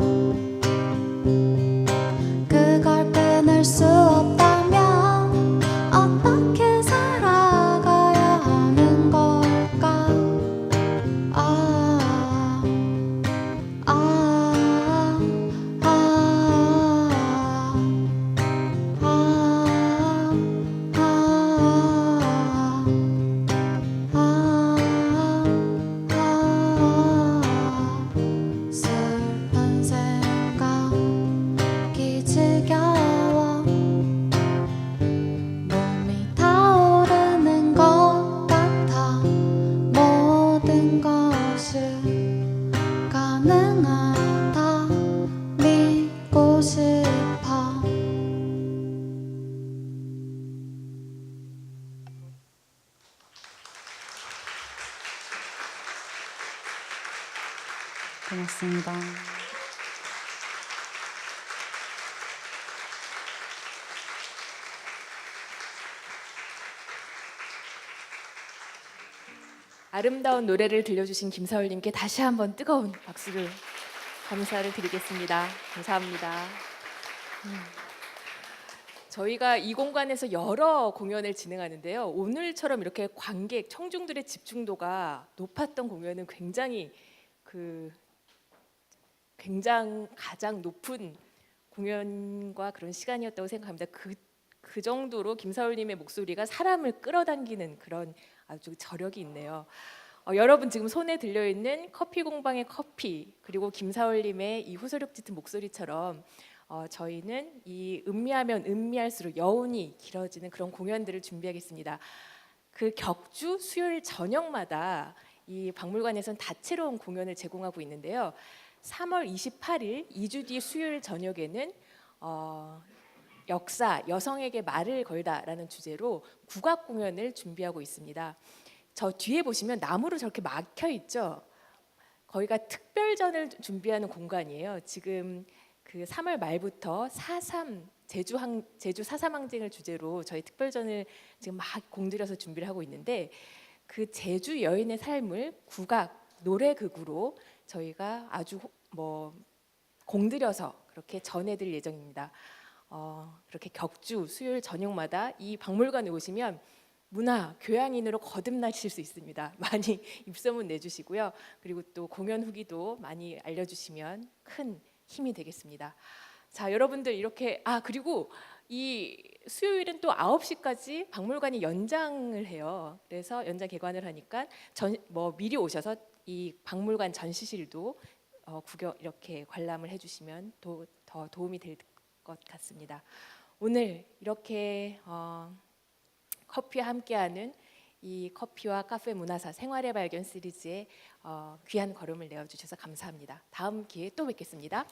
그걸 끊을 수 없다면 어떻게 살아가야 하는 걸까 아, 아, 아, 슬픈 생각이 지겨워 몸이 타오르는 것 같아 모든 것이 가능하다 믿고 싶어 고맙습니다. 아름다운 노래를 들려주신 김사월님께 다시 한번 뜨거운 박수를 감사를 드리겠습니다. 감사합니다. 저희가 이 공간에서 여러 공연을 진행하는데요. 오늘처럼 이렇게 관객, 청중들의 집중도가 높았던 공연은 굉장히 가장 높은 공연과 그런 시간이었다고 생각합니다. 그 정도로 김사월님의 목소리가 사람을 끌어당기는 그런 아주 저력이 있네요. 여러분 지금 손에 들려있는 커피 공방의 커피 그리고 김사월님의 이 호소력 짙은 목소리처럼 저희는 이 음미하면 음미할수록 여운이 길어지는 그런 공연들을 준비하겠습니다. 그 격주 수요일 저녁마다 이 박물관에서는 다채로운 공연을 제공하고 있는데요. 3월 28일 2주 뒤 수요일 저녁에는 역사 여성에게 말을 걸다라는 주제로 국악 공연을 준비하고 있습니다. 저 뒤에 보시면 나무로 저렇게 막혀 있죠. 거기가 특별전을 준비하는 공간이에요. 지금 그 3월 말부터 4.3 제주 사삼항쟁을 주제로 저희 특별전을 지금 막 공들여서 준비를 하고 있는데 그 제주 여인의 삶을 국악 노래극으로 저희가 아주 공들여서 그렇게 전해드릴 예정입니다. 그렇게 격주 수요일 저녁마다 이 박물관에 오시면 문화 교양인으로 거듭나실 수 있습니다. 많이 입소문 내주시고요. 그리고 또 공연 후기도 많이 알려주시면 큰 힘이 되겠습니다. 자, 여러분들 이렇게 그리고 이 수요일은 또 9시까지 박물관이 연장을 해요. 그래서 연장 개관을 하니까 미리 오셔서 이 박물관 전시실도 구경 이렇게 관람을 해주시면 더 도움이 될 것 같습니다. 오늘 이렇게 커피와 함께하는 이 커피와 카페 문화사 생활의 발견 시리즈에 귀한 걸음을 내어주셔서 감사합니다. 다음 기회에 또 뵙겠습니다.